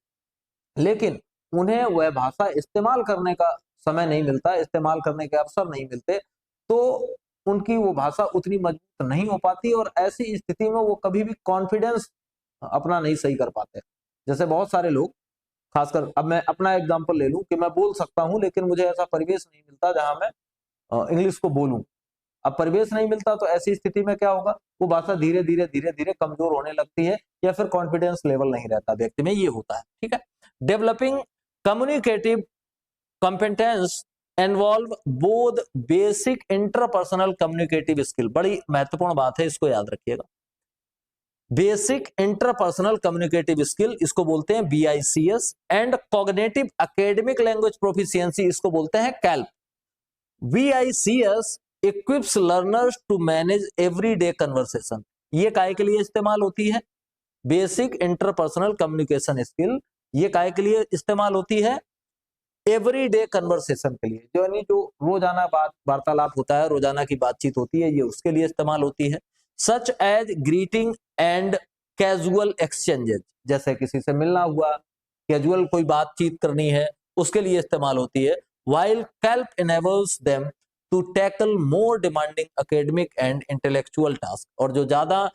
लेकिन उन्हें वह भाषा इस्तेमाल करने का समय नहीं मिलता, इस्तेमाल करने के अवसर नहीं मिलते, तो उनकी वो भाषा उतनी मजबूत नहीं हो पाती और ऐसी स्थिति में वो कभी भी कॉन्फिडेंस अपना नहीं सही कर पाते। जैसे बहुत सारे लोग, खासकर अब मैं अपना एग्जांपल ले लूं कि मैं बोल सकता हूं लेकिन मुझे ऐसा परिवेश नहीं मिलता जहां मैं इंग्लिश को बोलूं। अब परिवेश नहीं मिलता तो ऐसी स्थिति में क्या होगा, वो भाषा धीरे धीरे धीरे धीरे कमजोर होने लगती है या फिर कॉन्फिडेंस लेवल नहीं रहता व्यक्ति में, ये होता है। ठीक है, developing communicative competence involve both basic interpersonal communicative skill, बड़ी महत्वपूर्ण बात है, इसको याद रखिएगा। बेसिक इंटरपर्सनल कम्युनिकेटिव स्किल, इसको बोलते हैं BICS, and cognitive academic language proficiency, इसको बोलते हैं CALP. BICS equips learners to manage everyday conversation, ये काय के लिए इस्तेमाल होती है? बेसिक इंटरपर्सनल कम्युनिकेशन स्किल, ये काय के लिए इस्तेमाल होती है? एवरीडे कन्वर्सेशन के लिए, जो यानी जो रोजाना बात वार्तालाप होता है, रोजाना की बातचीत होती है, ये उसके लिए इस्तेमाल होती है। Such as greeting and casual exchanges, जैसे किसी से मिलना हुआ, कैजुअल कोई बातचीत करनी है, उसके लिए इस्तेमाल होती है। while CALP enables them to tackle more demanding academic and intellectual tasks, और जो ज्यादा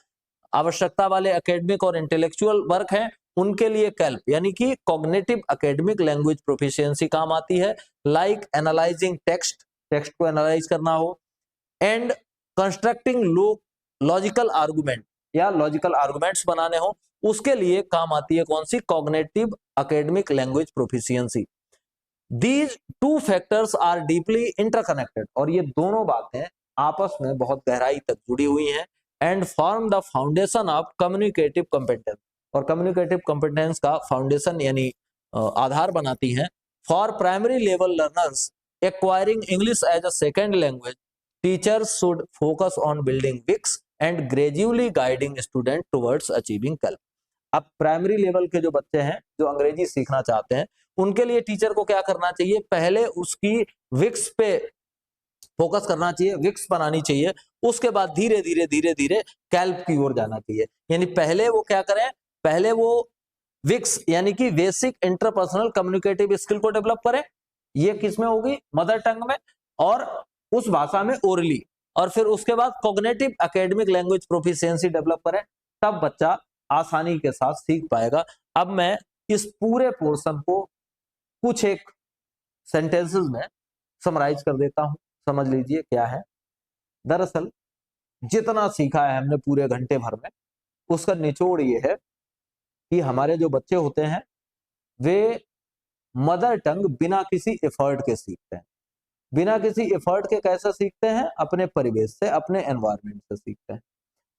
आवश्यकता वाले एकेडमिक और इंटेलेक्चुअल वर्क हैं उनके लिए कैल्प यानी कि कॉग्निटिव एकेडमिक लैंग्वेज प्रोफिशिएंसी काम आती है। लाइक एनालाइजिंग टेक्स्ट, टेक्स्ट को एनालाइज करना हो, एंड कंस्ट्रक्टिंग लॉजिकल आर्गुमेंट या लॉजिकल आर्गुमेंट्स बनाने हो, उसके लिए काम आती है कौन सी? Cognitive academic language proficiency. These two factors are deeply interconnected, और ये दोनों बातें आपस में बहुत गहराई तक जुड़ी हुई हैं, and form the foundation of communicative competence, और कम्युनिकेटिव कॉम्पिटेंस का फाउंडेशन यानी आधार बनाती हैं। For primary level learners acquiring English as a second language, teachers should focus on building BICS and gradually guiding student towards achieving CALP. अब प्राइमरी लेवल के जो बच्चे हैं जो अंग्रेजी सीखना चाहते हैं उनके लिए टीचर को क्या करना चाहिए? पहले उसकी विक्स पे फोकस करना चाहिए, विक्स बनानी चाहिए, उसके बाद धीरे धीरे धीरे धीरे कैल्प की ओर जाना चाहिए। यानी पहले वो क्या करें? पहले वो विक्स यानी कि बेसिक इंटरपर्सनल कम्युनिकेटिव स्किल को डेवलप करें, ये किसमें होगी? मदर टंग में, और उस भाषा में ओरली, और फिर उसके बाद cognitive academic language proficiency develop करें, तब बच्चा आसानी के साथ सीख पाएगा। अब मैं इस पूरे पोर्शन को कुछ एक सेंटेंसेस में समराइज कर देता हूं, समझ लीजिए क्या है। दरअसल जितना सीखा है हमने पूरे घंटे भर में, उसका निचोड़ ये है कि हमारे जो बच्चे होते हैं वे मदर टंग बिना किसी एफर्ट के सीखते हैं। बिना किसी एफर्ट के कैसे सीखते हैं? अपने परिवेश से, अपने एनवायरनमेंट से सीखते हैं।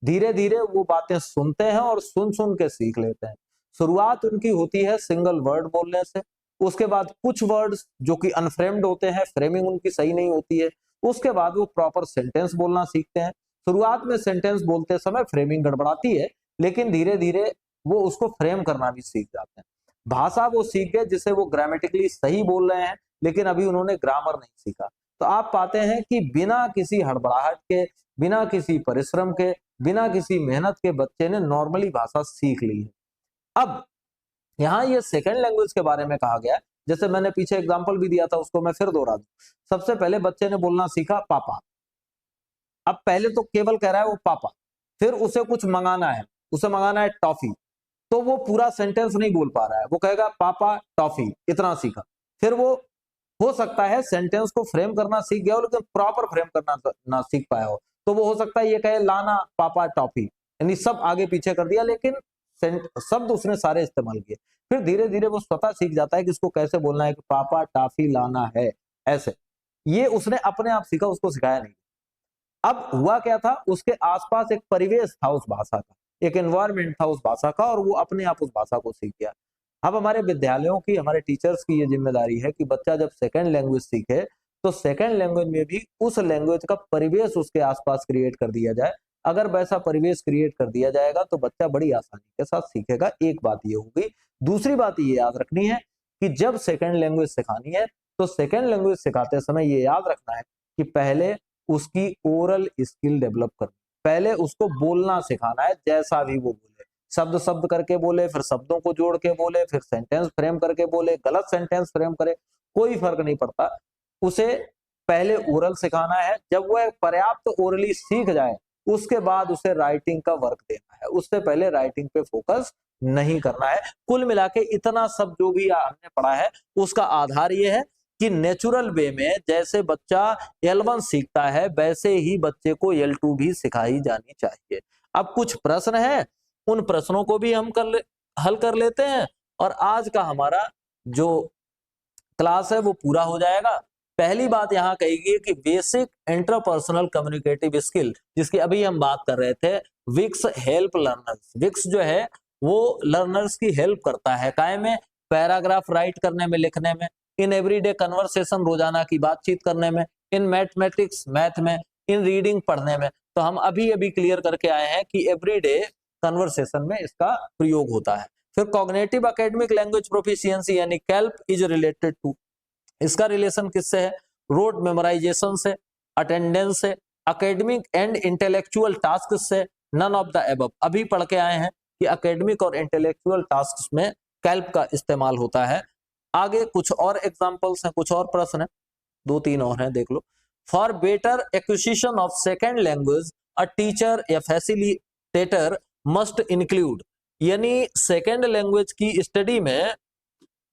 धीरे धीरे वो बातें सुनते हैं और सुन सुन के सीख लेते हैं। शुरुआत उनकी होती है सिंगल वर्ड बोलने से, उसके बाद कुछ वर्ड्स जो कि अनफ्रेम्ड होते हैं, फ्रेमिंग उनकी सही नहीं होती है, उसके बाद वो प्रॉपर सेंटेंस बोलना सीखते हैं। शुरुआत में सेंटेंस बोलते समय फ्रेमिंग गड़बड़ाती है, लेकिन धीरे धीरे वो उसको फ्रेम करना भी सीख जाते हैं। भाषा वो सीख गए जिसे वो ग्रामेटिकली सही बोल रहे हैं, लेकिन अभी उन्होंने ग्रामर नहीं सीखा। तो आप पाते हैं कि बिना किसी हड़बड़ाहट के, बिना किसी परिश्रम के, बिना किसी मेहनत के बच्चे ने नॉर्मली भाषा सीख ली है। अब यहाँ ये सेकंड लैंग्वेज के बारे में कहा गया है, जैसे मैंने पीछे एग्जांपल भी दिया था, उसको मैं फिर दोहरा दूं। सबसे पहले बच्चे ने बोलना सीखा पापा। अब पहले तो केवल कह रहा है वो पापा, फिर उसे कुछ मंगाना है, उसे मंगाना है टॉफी, तो वो पूरा सेंटेंस नहीं बोल पा रहा है, वो कहेगा पापा टॉफी, इतना सीखा। फिर वो हो सकता है सेंटेंस को फ्रेम करना सीख गया हो, लेकिन प्रॉपर फ्रेम करना ना सीख पाया हो, तो वो हो सकता है ये कहे लाना पापा टॉफी, यानी सब आगे पीछे कर दिया, लेकिन शब्द उसने सारे इस्तेमाल किए। फिर धीरे धीरे वो स्वतः सीख जाता है कि इसको कैसे बोलना है कि पापा टॉफी लाना है, ऐसे। ये उसने अपने आप सीखा, उसको सिखाया नहीं। अब हुआ क्या था, उसके आसपास एक परिवेश था उस भाषा का, एक एनवायरमेंट था उस भाषा का, और वो अपने आप उस भाषा को सीख गया। अब हमारे विद्यालयों की, हमारे टीचर्स की ये जिम्मेदारी है कि बच्चा जब सेकंड लैंग्वेज सीखे तो सेकंड लैंग्वेज में भी उस लैंग्वेज का परिवेश उसके आसपास क्रिएट कर दिया जाए। अगर वैसा परिवेश क्रिएट कर दिया जाएगा तो बच्चा बड़ी आसानी के साथ सीखेगा। एक बात ये होगी। दूसरी बात ये याद रखनी है कि जब सेकंड लैंग्वेज सिखानी है तो सेकंड लैंग्वेज सिखाते समय ये याद रखना है कि पहले उसकी ओरल स्किल डेवलप करनी, पहले उसको बोलना सिखाना है, जैसा भी वो बोले, शब्द शब्द करके बोले, फिर शब्दों को जोड़ के बोले, फिर सेंटेंस फ्रेम करके बोले, गलत सेंटेंस फ्रेम करे, कोई फर्क नहीं पड़ता। उसे पहले ओरल सिखाना है। जब वह पर्याप्त ओरली सीख जाए उसके बाद उसे राइटिंग का वर्क देना है, उससे पहले राइटिंग पे फोकस नहीं करना है। कुल मिला के इतना सब जो भी हमने पढ़ा है उसका आधार ये है कि नेचुरल वे में जैसे बच्चा L1 सीखता है वैसे ही बच्चे को L2 भी सिखाई जानी चाहिए। अब कुछ प्रश्न है, उन प्रश्नों को भी हम हल कर लेते हैं और आज का हमारा जो क्लास है वो पूरा हो जाएगा। पहली बात यहाँ कहेगी कि बेसिक इंटरपर्सनल कम्युनिकेटिव स्किल, जिसकी अभी हम बात कर रहे थे, विक्स हेल्प लर्नर्स। विक्स जो है वो लर्नर्स की हेल्प करता है काय में, पैराग्राफ राइट करने में, लिखने में, इन एवरीडे कन्वर्सेशन रोजाना की बातचीत करने में, इन मैथमेटिक्स मैथ में, इन रीडिंग पढ़ने में। तो हम अभी अभी क्लियर करके आए हैं कि एवरीडे कन्वर्सेशन में इसका प्रयोग होता है। फिर कॉग्निटिव एकेडमिक लैंग्वेज प्रोफिशिएंसी यानी कैल्प इज रिलेटेड टू, इसका रिलेशन किससे है? रोड मेमोराइजेशन से, अटेंडेंस से, एकेडमिक एंड इंटेलेक्चुअल टास्क से, नन ऑफ द अबव। अभी पढ़ के आए हैं कि एकेडमिक और इंटेलेक्चुअल टास्क में कैल्प का इस्तेमाल होता है। आगे कुछ और एग्जांपल्स हैं, कुछ और प्रश्न है, 2-3 और हैं, देख लो। For better acquisition of second language a teacher या फैसिलिटेटर मस्ट इंक्लूड, यानी सेकेंड लैंग्वेज की स्टडी में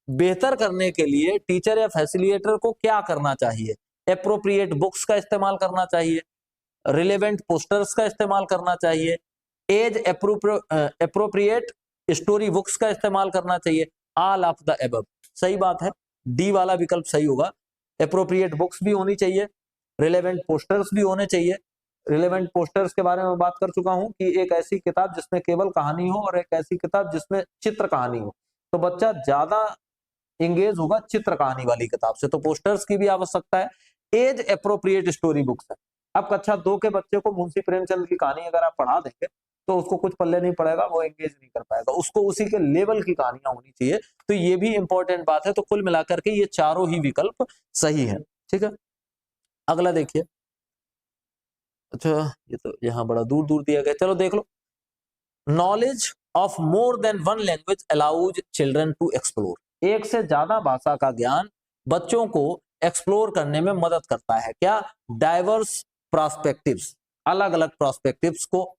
बेहतर करने के लिए टीचर या फैसिलिटेटर को क्या करना चाहिए? एप्रोप्रिएट बुक्स का इस्तेमाल करना चाहिए, रिलेवेंट पोस्टर्स का इस्तेमाल करना चाहिए, एज एप्रोप्रिएट स्टोरी बुक्स का इस्तेमाल करना चाहिए, ऑल ऑफ द अबव। सही बात है, डी वाला विकल्प सही होगा। एप्रोप्रिएट बुक्स भी होनी चाहिए, रिलेवेंट पोस्टर्स भी होने चाहिए। रिलेवेंट पोस्टर्स के बारे में बात कर चुका हूं कि एक ऐसी किताब जिसमें केवल कहानी हो और एक ऐसी किताब जिसमें चित्र कहानी हो, तो बच्चा ज्यादा इंगेज होगा चित्र कहानी वाली किताब से, तो पोस्टर्स की भी आवश्यकता है। एज एप्रोप्रिएट स्टोरी बुक्स है। अब कक्षा 2 के बच्चे को मुंशी प्रेमचंद की कहानी अगर आप पढ़ा देंगे तो उसको कुछ पल्ले नहीं पड़ेगा, वो एंगेज नहीं कर पाएगा, उसको उसी के लेवल की कहानियां होनी चाहिए। तो ये भी इंपॉर्टेंट बात है। तो कुल मिलाकर के ये चारों ही विकल्प सही है। ठीक है, अगला देखिए। अच्छा, ये तो यहाँ बड़ा दूर दूर दिया गया, चलो देख लो। Knowledge of more than one language allows children to explore, एक से ज्यादा भाषा का ज्ञान बच्चों को एक्सप्लोर करने में मदद करता है। क्या? डाइवर्स प्रोस्पेक्टिव्स, अलग अलग प्रोस्पेक्टिव्स को।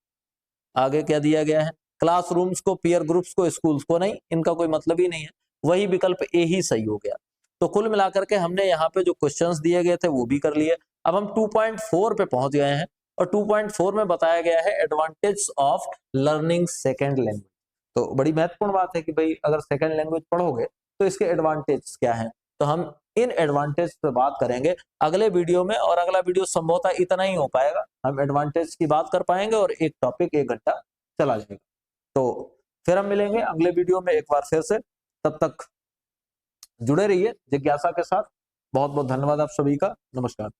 आगे क्या दिया गया है? क्लासरूम्स को, पीयर ग्रुप्स को, स्कूल्स को नहीं, इनका कोई मतलब ही नहीं है, वही विकल्प ए ही सही हो गया। तो कुल मिलाकर के हमने यहाँ पे जो क्वेश्चंस दिए गए थे वो भी कर लिए। अब हम 2.4 पे पहुंच गए हैं और 2.4 में बताया गया है advantage of learning second language. तो बड़ी महत्वपूर्ण बात है कि भाई अगर सेकेंड लैंग्वेज पढ़ोगे तो इसके एडवांटेज क्या है। तो हम इन एडवांटेज पे बात करेंगे अगले वीडियो में, और अगला वीडियो संभवतः इतना ही हो पाएगा, हम एडवांटेज की बात कर पाएंगे और एक टॉपिक 1 घंटा चला जाएगा। तो फिर हम मिलेंगे अगले वीडियो में एक बार फिर से, तब तक जुड़े रहिए जिज्ञासा के साथ। बहुत बहुत धन्यवाद आप सभी का, नमस्कार।